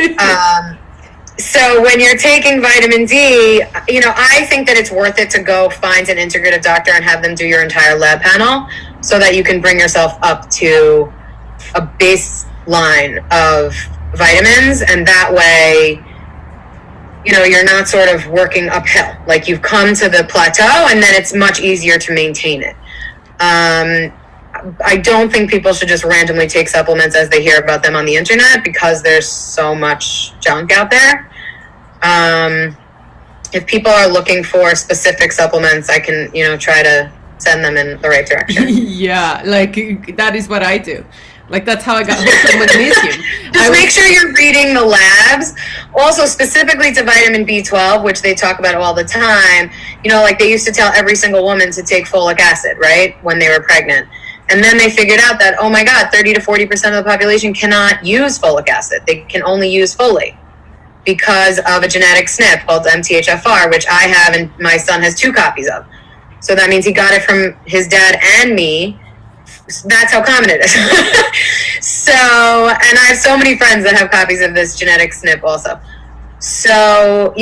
so when you're taking vitamin D, I think that it's worth it to go find an integrative doctor and have them do your entire lab panel so that you can bring yourself up to a baseline of vitamins. And that way, you're not sort of working uphill. Like, you've come to the plateau and then it's much easier to maintain it. I don't think people should just randomly take supplements as they hear about them on the internet because there's so much junk out there. If people are looking for specific supplements, I can, try to send them in the right direction. Yeah, like that is what I do. Like, that's how I got hooked on magnesium. Just make sure you're reading the labs. Also, specifically to vitamin B12, which they talk about all the time, like they used to tell every single woman to take folic acid, right, when they were pregnant. And then they figured out that, oh my God, 30 to 40% of the population cannot use folic acid. They can only use folate because of a genetic SNP called MTHFR, which I have and my son has 2 copies of. So that means he got it from his dad and me. That's how common it is. So, and I have so many friends that have copies of this genetic SNP also. So,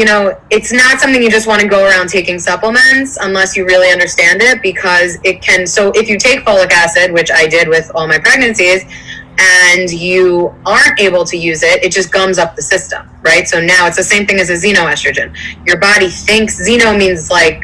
it's not something you just want to go around taking supplements unless you really understand it, because it can, so if you take folic acid, which I did with all my pregnancies, and you aren't able to use it, it just gums up the system, right? So now it's the same thing as a xenoestrogen. Your body thinks, xeno means like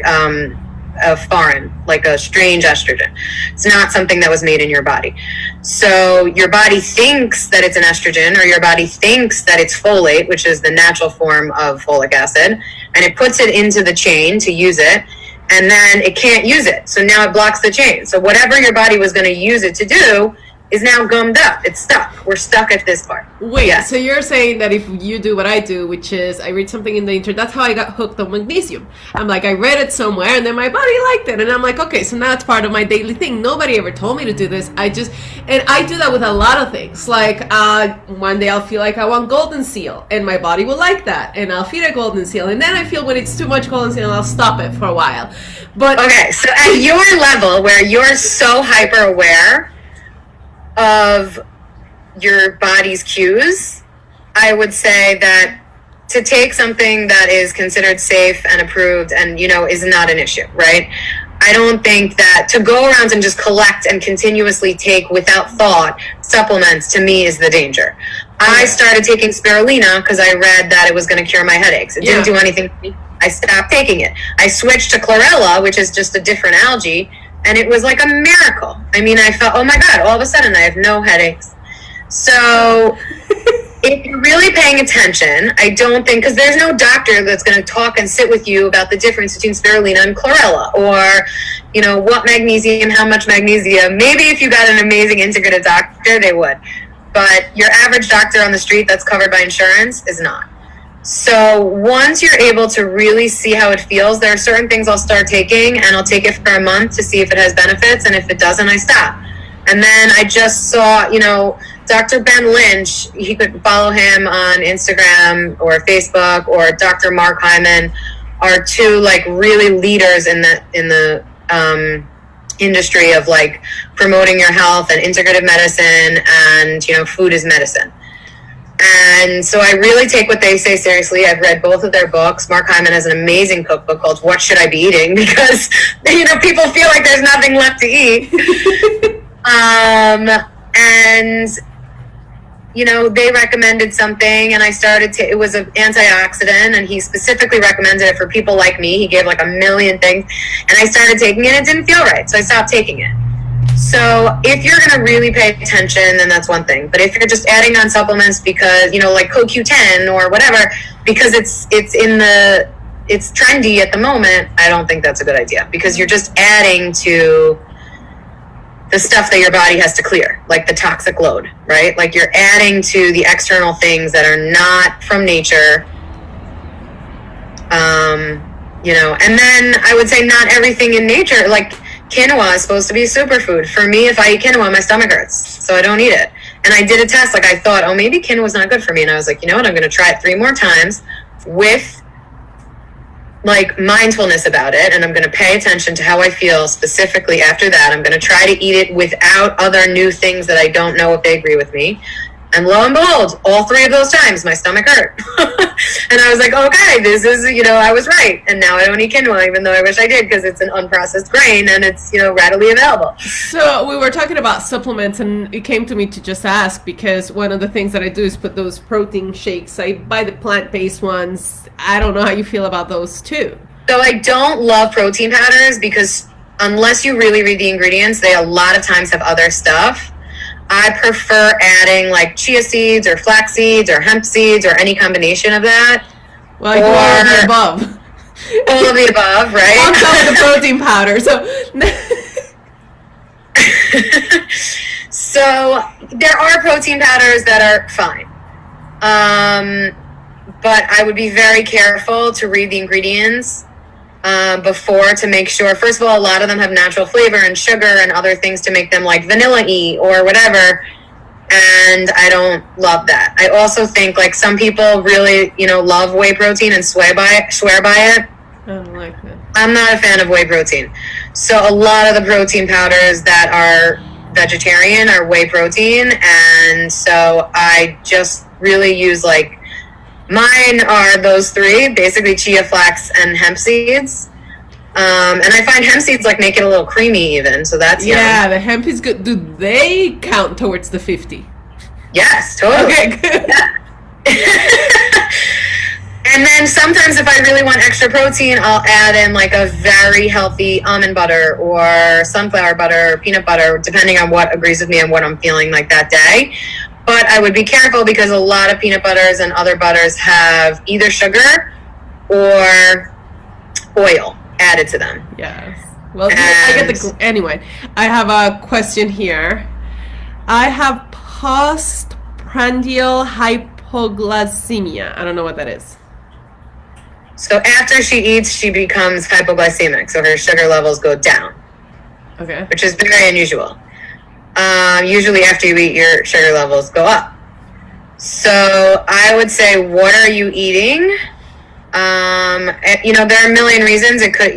a foreign, like a strange estrogen. It's not something that was made in your body. So your body thinks that it's an estrogen, or your body thinks that it's folate, which is the natural form of folic acid, and it puts it into the chain to use it, and then it can't use it. So now it blocks the chain. So whatever your body was going to use it to do is now gummed up. It's stuck. We're stuck at this part. Wait, yeah. So you're saying that if you do what I do, which is I read something in the internet, that's how I got hooked on magnesium. I'm like, I read it somewhere and then my body liked it. And I'm like, okay, so now it's part of my daily thing. Nobody ever told me to do this. I do that with a lot of things. Like one day I'll feel like I want golden seal and my body will like that. And I'll feed a golden seal. And then I feel when it's too much golden seal, I'll stop it for a while. But okay, so at your level where you're so hyper aware of your body's cues, I would say that to take something that is considered safe and approved and, is not an issue, right? I don't think that to go around and just collect and continuously take without thought supplements, to me, is the danger. I started taking spirulina because I read that it was going to cure my headaches. It didn't do anything to me. I stopped taking it. I switched to chlorella, which is just a different algae, and it was like a miracle. I mean, I felt, oh my God, all of a sudden I have no headaches. So if you're really paying attention, I don't think, because there's no doctor that's going to talk and sit with you about the difference between spirulina and chlorella, or, what magnesium, how much magnesium. Maybe if you got an amazing integrative doctor, they would. But your average doctor on the street that's covered by insurance is not. So once you're able to really see how it feels, there are certain things I'll start taking, and I'll take it for a month to see if it has benefits, and if it doesn't, I stop. And then I just saw, Dr. Ben Lynch, you could follow him on Instagram or Facebook, or Dr. Mark Hyman are two really leaders in the industry of promoting your health and integrative medicine, and food is medicine. And so I really take what they say seriously. I've read both of their books. Mark Hyman has an amazing cookbook called What Should I Be Eating? Because, people feel like there's nothing left to eat. And they recommended something, and I started to, it was an antioxidant, and he specifically recommended it for people like me. He gave like a million things, and I started taking it, and it didn't feel right, so I stopped taking it. So if you're going to really pay attention, then that's one thing. But if you're just adding on supplements because, like CoQ10 or whatever, because it's trendy at the moment, I don't think that's a good idea, because you're just adding to the stuff that your body has to clear, like the toxic load, right? Like you're adding to the external things that are not from nature. And then I would say not everything in nature, like quinoa is supposed to be a superfood. For me, if I eat quinoa, my stomach hurts, so I don't eat it. And I did a test, like I thought, oh, maybe quinoa is not good for me. And I was like, you know what, I'm going to try it 3 more times with like mindfulness about it, and I'm going to pay attention to how I feel specifically after that. I'm going to try to eat it without other new things that I don't know if they agree with me. And lo and behold, all 3 of those times, my stomach hurt. And I was like, okay, this is, I was right. And now I don't eat quinoa, even though I wish I did, because it's an unprocessed grain and it's, readily available. So we were talking about supplements, and it came to me to just ask, because one of the things that I do is put those protein shakes. I buy the plant-based ones. I don't know how you feel about those too. So I don't love protein powders, because unless you really read the ingredients, they a lot of times have other stuff. I prefer adding like chia seeds or flax seeds or hemp seeds or any combination of that. Well, you are all of the above. All of the above, right? On top of the protein powder. So there are protein powders that are fine. But I would be very careful to read the ingredients before, to make sure. First of all, a lot of them have natural flavor and sugar and other things to make them like vanilla-y or whatever, and I don't love that. I also think like some people really, love whey protein and swear by it. I don't like that. I'm not a fan of whey protein. So a lot of the protein powders that are vegetarian are whey protein, and so I just really use like, mine are those 3, basically chia, flax, and hemp seeds. And I find hemp seeds like make it a little creamy even, so that's yeah, the hemp is good. Do they count towards the 50? Yes, totally. Okay, good. Yeah. And then sometimes if I really want extra protein, I'll add in like a very healthy almond butter or sunflower butter or peanut butter, depending on what agrees with me and what I'm feeling like that day. But I would be careful, because a lot of peanut butters and other butters have either sugar or oil added to them. Yes. Well, I get anyway, I have a question here. I have postprandial hypoglycemia. I don't know what that is. So after she eats, she becomes hypoglycemic. So her sugar levels go down. Okay. Which is very unusual. Usually after you eat, your sugar levels go up. So I would say, what are you eating? There are a million reasons. It could,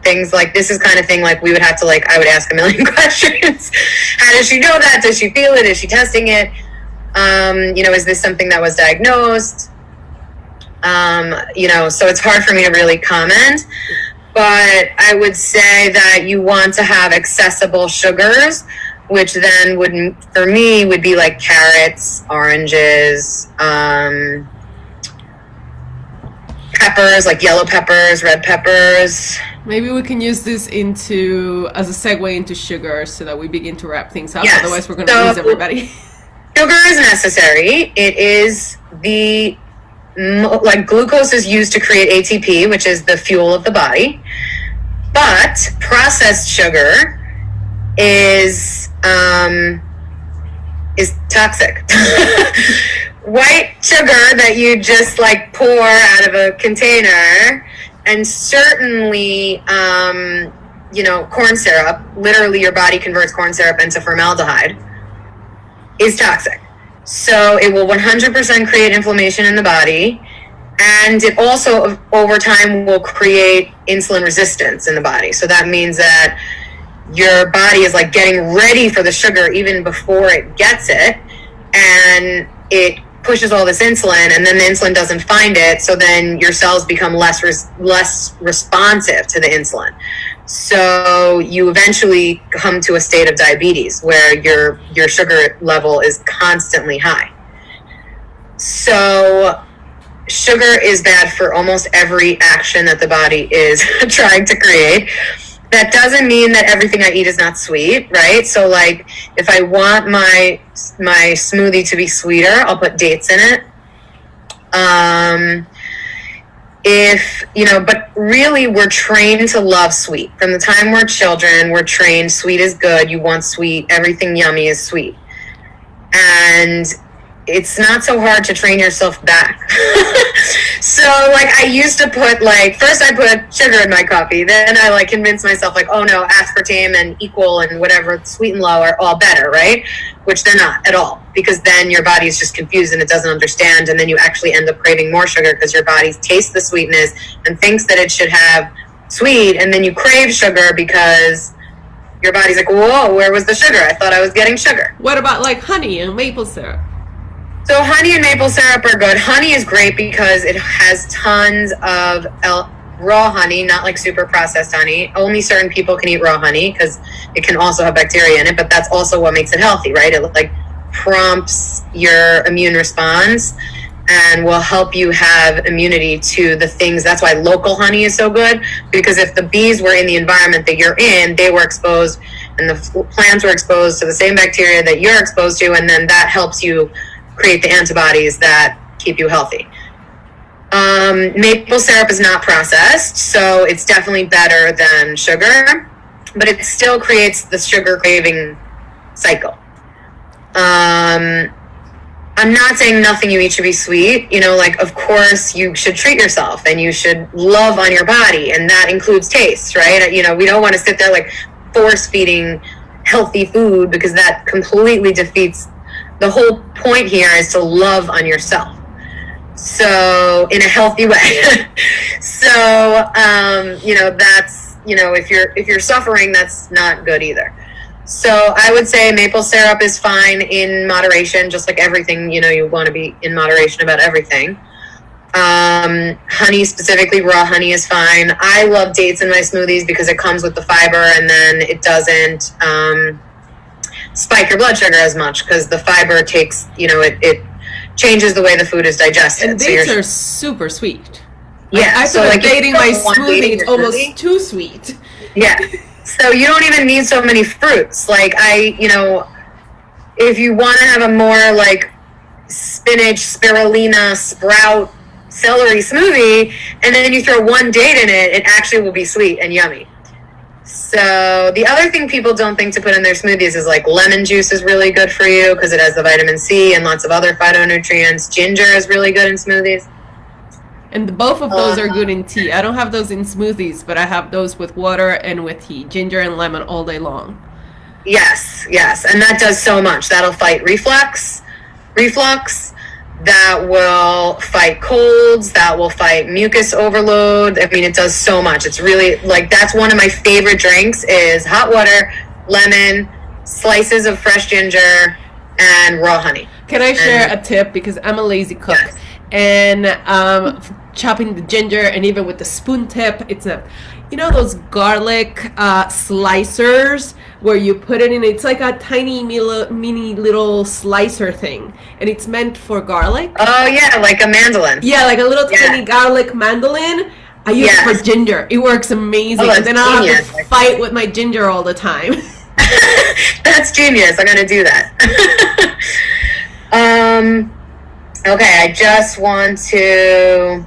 things like, this is kind of thing like we would have to like, I would ask a million questions. How does she know that? Does she feel it? Is she testing it? Is this something that was diagnosed? So it's hard for me to really comment. But I would say that you want to have accessible sugars, which then would, for me, would be like carrots, oranges, peppers, like yellow peppers, red peppers. Maybe we can use this as a segue into sugar, so that we begin to wrap things up. Yes. Otherwise, we're going to lose everybody. Sugar is necessary. It is glucose is used to create ATP, which is the fuel of the body. But processed sugar is toxic. White sugar that you just like pour out of a container, and certainly corn syrup, literally your body converts corn syrup into formaldehyde, is toxic. So it will 100% create inflammation in the body, and it also over time will create insulin resistance in the body. So that means that your body is like getting ready for the sugar even before it gets it, and it pushes all this insulin, and then the insulin doesn't find it, so then your cells become less responsive to the insulin. So you eventually come to a state of diabetes where your sugar level is constantly high. So sugar is bad for almost every action that the body is trying to create. That doesn't mean that everything I eat is not sweet, right? So like if I want my smoothie to be sweeter, I'll put dates in it. But really we're trained to love sweet. From the time we're children, we're trained sweet is good, you want sweet, everything yummy is sweet. And it's not so hard to train yourself back. So like I used to put first I put sugar in my coffee, then I convinced myself oh no, aspartame and equal and whatever, sweet and low are all better, right? Which they're not at all, because then your body is just confused and it doesn't understand, and then you actually end up craving more sugar because your body tastes the sweetness and thinks that it should have sweet, and then you crave sugar because your body's like, whoa, where was the sugar? I thought I was getting sugar. What about honey and maple syrup? So honey and maple syrup are good. Honey is great because it has tons of raw honey, not super processed honey. Only certain people can eat raw honey because it can also have bacteria in it, but that's also what makes it healthy, right? It prompts your immune response and will help you have immunity to the things. That's why local honey is so good, because if the bees were in the environment that you're in, they were exposed and the plants were exposed to the same bacteria that you're exposed to, and then that helps you create the antibodies that keep you healthy. Maple syrup is not processed, so it's definitely better than sugar, but it still creates the sugar craving cycle. I'm not saying nothing you eat should be sweet. Of course you should treat yourself and you should love on your body, and that includes taste, right? We don't want to sit there force feeding healthy food, because that completely defeats the whole point. Here is to love on yourself, so in a healthy way. So that's if you're suffering, that's not good either. So I would say maple syrup is fine in moderation, just like everything. You want to be in moderation about everything. Honey, specifically raw honey, is fine. I love dates in my smoothies because it comes with the fiber, and then it doesn't spike your blood sugar as much, because the fiber takes, it changes the way the food is digested. And dates are super sweet. Yeah. I put a date in my smoothie, it's almost too sweet. Yeah. So you don't even need so many fruits. If you want to have a more spinach, spirulina, sprout, celery smoothie, and then you throw one date in it, it actually will be sweet and yummy. So the other thing people don't think to put in their smoothies is lemon juice is really good for you because it has the vitamin C and lots of other phytonutrients. Ginger is really good in smoothies. And both of those are good in tea. I don't have those in smoothies, but I have those with water and with tea. Ginger and lemon all day long. Yes. And that does so much. That'll fight reflux. That will fight colds. That will fight mucus overload. I mean, it does so much. It's really that's one of my favorite drinks is hot water, lemon, slices of fresh ginger, and raw honey. Can I share a tip? Because I'm a lazy cook. Yes. And chopping the ginger, and even with the spoon tip, it's those garlic slicers where you put it in. It's like a tiny mini little slicer thing, and it's meant for garlic. Oh yeah, like a mandolin. Yeah, like a little tiny garlic mandolin. I use it for ginger. It works amazing. And then I'll have to fight with my ginger all the time. That's genius. I'm gonna do that. Okay, I just want to...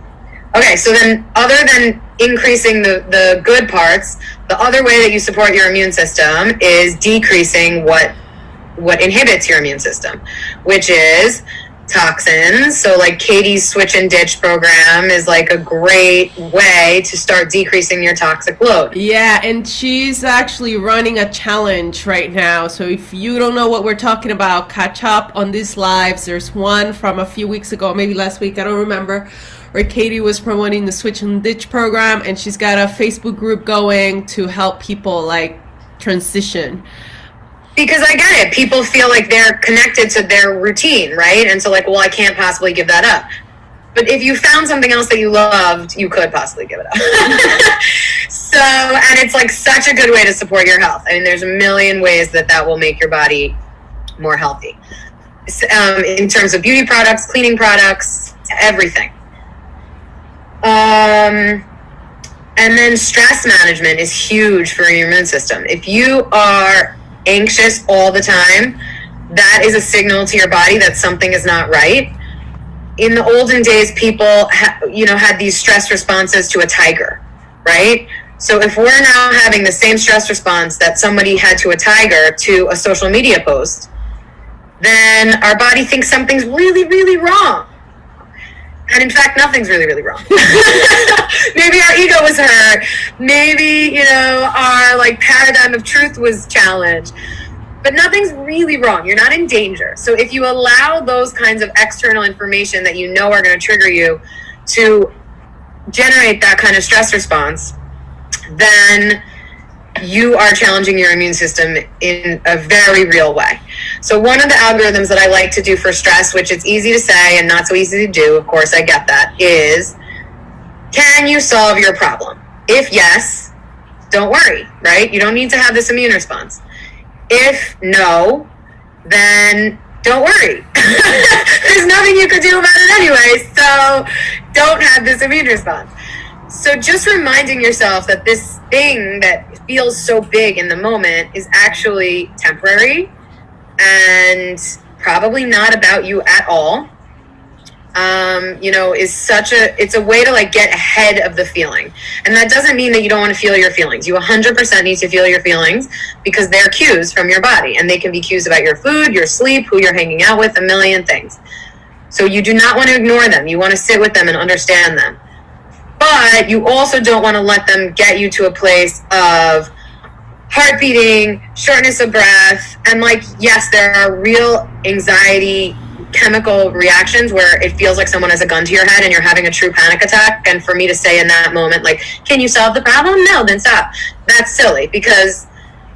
Okay, so then other than increasing the good parts, the other way that you support your immune system is decreasing what inhibits your immune system, which is toxins. So Katie's Switch and Ditch program is a great way to start decreasing your toxic load. Yeah, and she's actually running a challenge right now. So if you don't know what we're talking about, catch up on these lives. There's one from a few weeks ago, maybe last week, I don't remember, where Katie was promoting the Switch and Ditch program, and she's got a Facebook group going to help people transition. Because I get it. People feel like they're connected to their routine, right? And so well, I can't possibly give that up. But if you found something else that you loved, you could possibly give it up. So, and it's like such a good way to support your health. I mean, there's a million ways that will make your body more healthy. In terms of beauty products, cleaning products, everything. And then stress management is huge for your immune system. If you are anxious all the time, that is a signal to your body that something is not right. In the olden days, people had these stress responses to a tiger, right? So if we're now having the same stress response that somebody had to a tiger to a social media post, then our body thinks something's really, really wrong. And in fact, nothing's really, really wrong. Maybe our ego was hurt. Maybe, our paradigm of truth was challenged. But nothing's really wrong. You're not in danger. So if you allow those kinds of external information that you know are going to trigger you to generate that kind of stress response, then you are challenging your immune system in a very real way. So one of the algorithms that I like to do for stress, which it's easy to say and not so easy to do, of course I get that, is, can you solve your problem? If yes, don't worry, right? You don't need to have this immune response. If no, then don't worry. There's nothing you could do about it anyway, so don't have this immune response. So just reminding yourself that this thing that feels so big in the moment is actually temporary and probably not about you at all. It's a way to get ahead of the feeling. And that doesn't mean that you don't want to feel your feelings. You 100% need to feel your feelings because they're cues from your body, and they can be cues about your food, your sleep, who you're hanging out with, a million things. So you do not want to ignore them. You want to sit with them and understand them. But you also don't want to let them get you to a place of heart beating, shortness of breath, and yes, there are real anxiety chemical reactions where it feels like someone has a gun to your head and you're having a true panic attack. And for me to say in that moment, can you solve the problem? No, then stop. That's silly because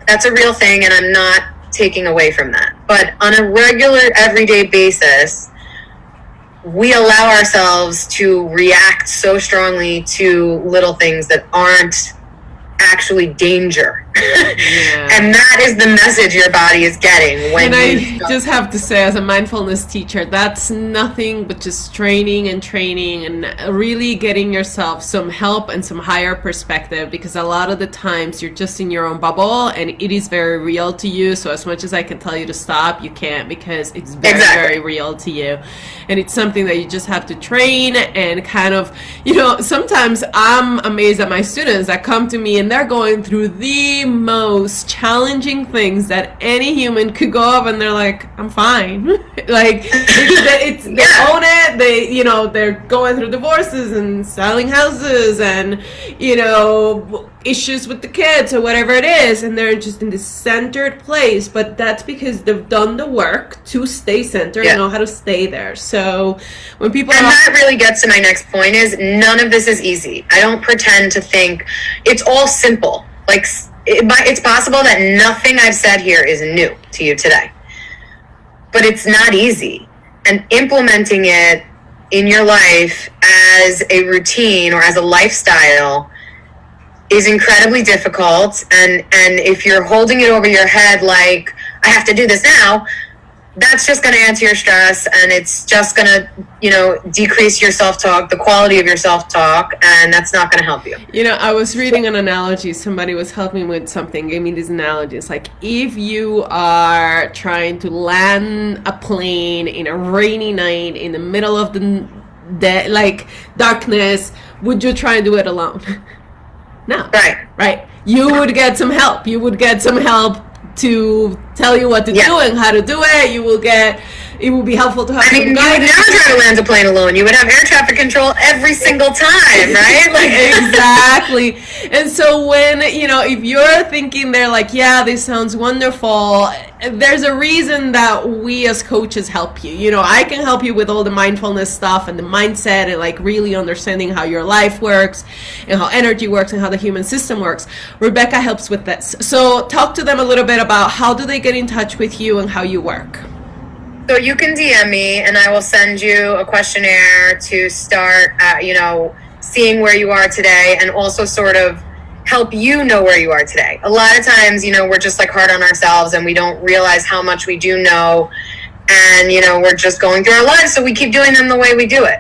that's a real thing and I'm not taking away from that. But on a regular, everyday basis, we allow ourselves to react so strongly to little things that aren't actually danger. Yeah. And that is the message your body is getting when I just have to say, as a mindfulness teacher, that's nothing but just training and really getting yourself some help and some higher perspective, because a lot of the times you're just in your own bubble and it is very real to you. So as much as I can tell you to stop, you can't, because it's very, very real to you. And it's something that you just have to train and kind of, sometimes I'm amazed at my students that come to me and they're going through the most challenging things that any human could go up, and they're like, I'm fine. They own it. They're going through divorces and selling houses and, issues with the kids or whatever it is, and they're just in this centered place. But that's because they've done the work to stay centered and know how to stay there. So when people that really gets to my next point is, none of this is easy. I don't pretend to think it's all simple. It's possible that nothing I've said here is new to you today, but it's not easy. And implementing it in your life as a routine or as a lifestyle is incredibly difficult. And if you're holding it over your head like, I have to do this now, that's just going to add to your stress, and it's just going to, decrease your self-talk, the quality of your self-talk, and that's not going to help you. I was reading an analogy. Somebody was helping me with something, gave me this analogy. It's like, if you are trying to land a plane in a rainy night in the middle of the day, darkness, would you try and do it alone? No. Right. You would get some help. To tell you what to do and how to do it. It will be helpful to have you would never try to land a plane alone. You would have air traffic control every single time, right? Exactly. And so when, if you're thinking they're like, yeah, this sounds wonderful, there's a reason that we as coaches help you. I can help you with all the mindfulness stuff and the mindset and really understanding how your life works and how energy works and how the human system works. Rebecca helps with this. So talk to them a little bit about how do they get in touch with you and how you work. So you can DM me and I will send you a questionnaire to start, seeing where you are today, and also sort of help you know where you are today. A lot of times, we're just like hard on ourselves and we don't realize how much we do know. And, we're just going through our lives, so we keep doing them the way we do it.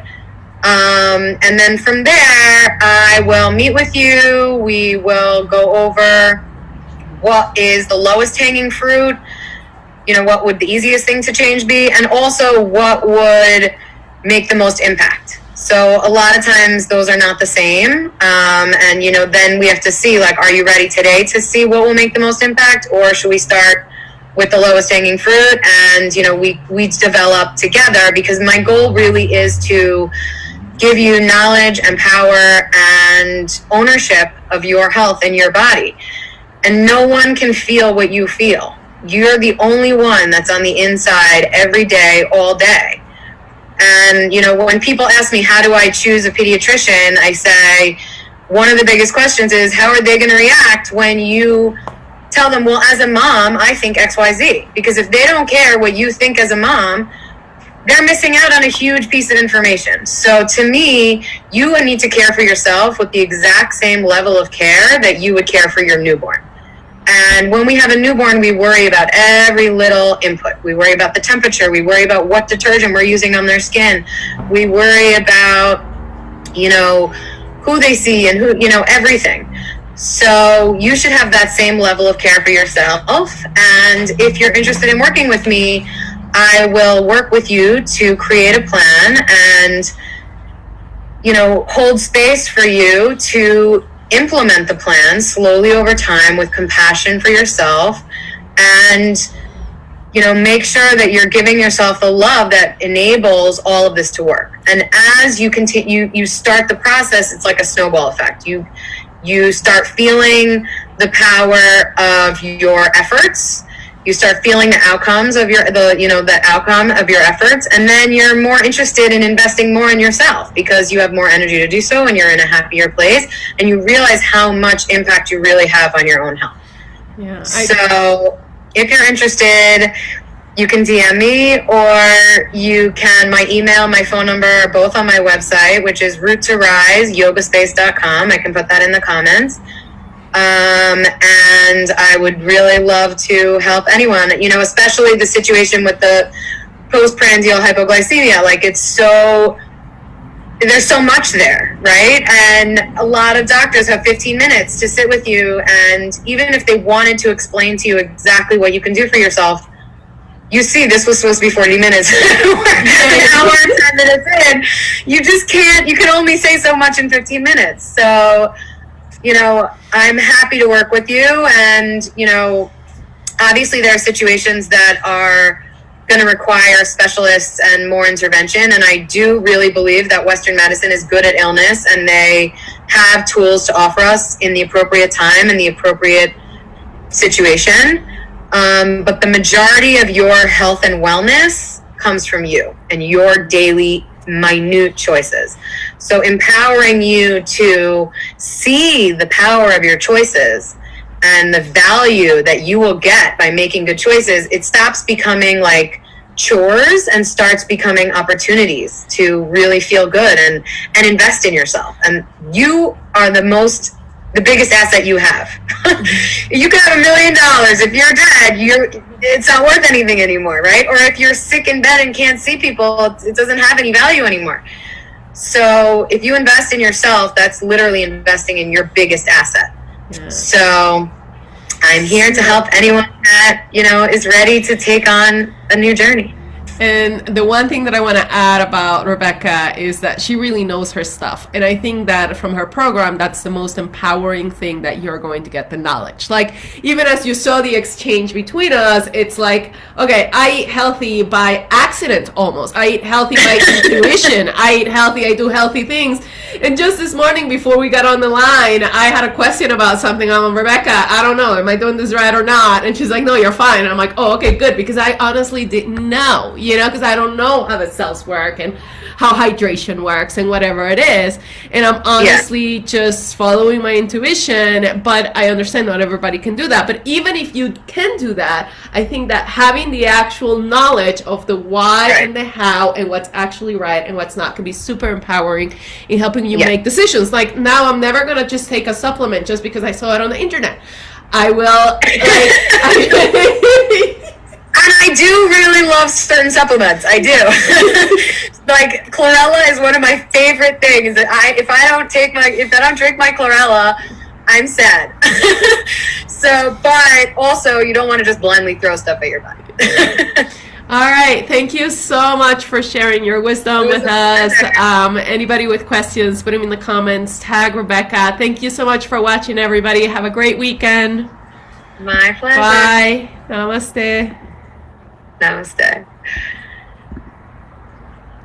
And then from there, I will meet with you. We will go over what is the lowest hanging fruit, what would the easiest thing to change be, and also what would make the most impact. So a lot of times those are not the same. And, then we have to see, like, are you ready today to see what will make the most impact, or should we start with the lowest hanging fruit and, we develop together, because my goal really is to give you knowledge and power and ownership of your health and your body. And no one can feel what you feel. You're the only one that's on the inside every day, all day. And, when people ask me, how do I choose a pediatrician? I say, one of the biggest questions is, how are they going to react when you tell them, well, as a mom, I think XYZ? Because if they don't care what you think as a mom, they're missing out on a huge piece of information. So to me, you need to care for yourself with the exact same level of care that you would care for your newborn. And when we have a newborn, we worry about every little input. We worry about the temperature. We worry about what detergent we're using on their skin. We worry about, who they see and who, everything. So you should have that same level of care for yourself. And if you're interested in working with me, I will work with you to create a plan and, hold space for you to implement the plan slowly over time with compassion for yourself, and make sure that you're giving yourself the love that enables all of this to work. And as you continue, you start the process, it's like a snowball effect. You start feeling the power of your efforts. You start feeling the outcomes of the outcome of your efforts, and then you're more interested in investing more in yourself because you have more energy to do so, and you're in a happier place, and you realize how much impact you really have on your own health. Yeah. So if you're interested, you can DM me, or my email, my phone number are both on my website, which is roottorise.yogaspace.com. I can put that in the comments. And I would really love to help anyone, especially the situation with the postprandial hypoglycemia. Like, there's so much there, right? And a lot of doctors have 15 minutes to sit with you, and even if they wanted to explain to you exactly what you can do for yourself, you see, this was supposed to be 40 minutes. An hour and 10 minutes in, you just can't, you can only say so much in 15 minutes. So, I'm happy to work with you. And, obviously there are situations that are going to require specialists and more intervention. And I do really believe that Western medicine is good at illness, and they have tools to offer us in the appropriate time and the appropriate situation. But the majority of your health and wellness comes from you and your daily minute choices. So empowering you to see the power of your choices and the value that you will get by making good choices, it stops becoming like chores and starts becoming opportunities to really feel good and invest in yourself. And you are the biggest asset you have. You can have $1 million. If you're dead, it's not worth anything anymore, right? Or if you're sick in bed and can't see people, it doesn't have any value anymore. So if you invest in yourself, that's literally investing in your biggest asset. Yeah. So I'm here to help anyone that, is ready to take on a new journey. And the one thing that I want to add about Rebecca is that she really knows her stuff. And I think that from her program, that's the most empowering thing, that you're going to get the knowledge. Like, even as you saw the exchange between us, it's like, okay, I eat healthy by accident almost. I eat healthy by intuition. I eat healthy. I do healthy things. And just this morning before we got on the line, I had a question about something. I'm like, Rebecca, I don't know, am I doing this right or not? And she's like, no, you're fine. And I'm like, oh, okay, good, because I honestly didn't know, because I don't know how the cells work and how hydration works and whatever it is. And I'm honestly just following my intuition, but I understand not everybody can do that. But even if you can do that, I think that having the actual knowledge of the why and the how and what's actually right and what's not can be super empowering in helping you make decisions. Like now I'm never going to just take a supplement just because I saw it on the internet. I will and I do really love certain supplements. I do. Like chlorella is one of my favorite things. If I don't drink my chlorella, I'm sad. So, but also you don't want to just blindly throw stuff at your body. All right. Thank you so much for sharing your wisdom with us. Anybody with questions, put them in the comments. Tag Rebecca. Thank you so much for watching, everybody. Have a great weekend. My pleasure. Bye. Namaste. Namaste.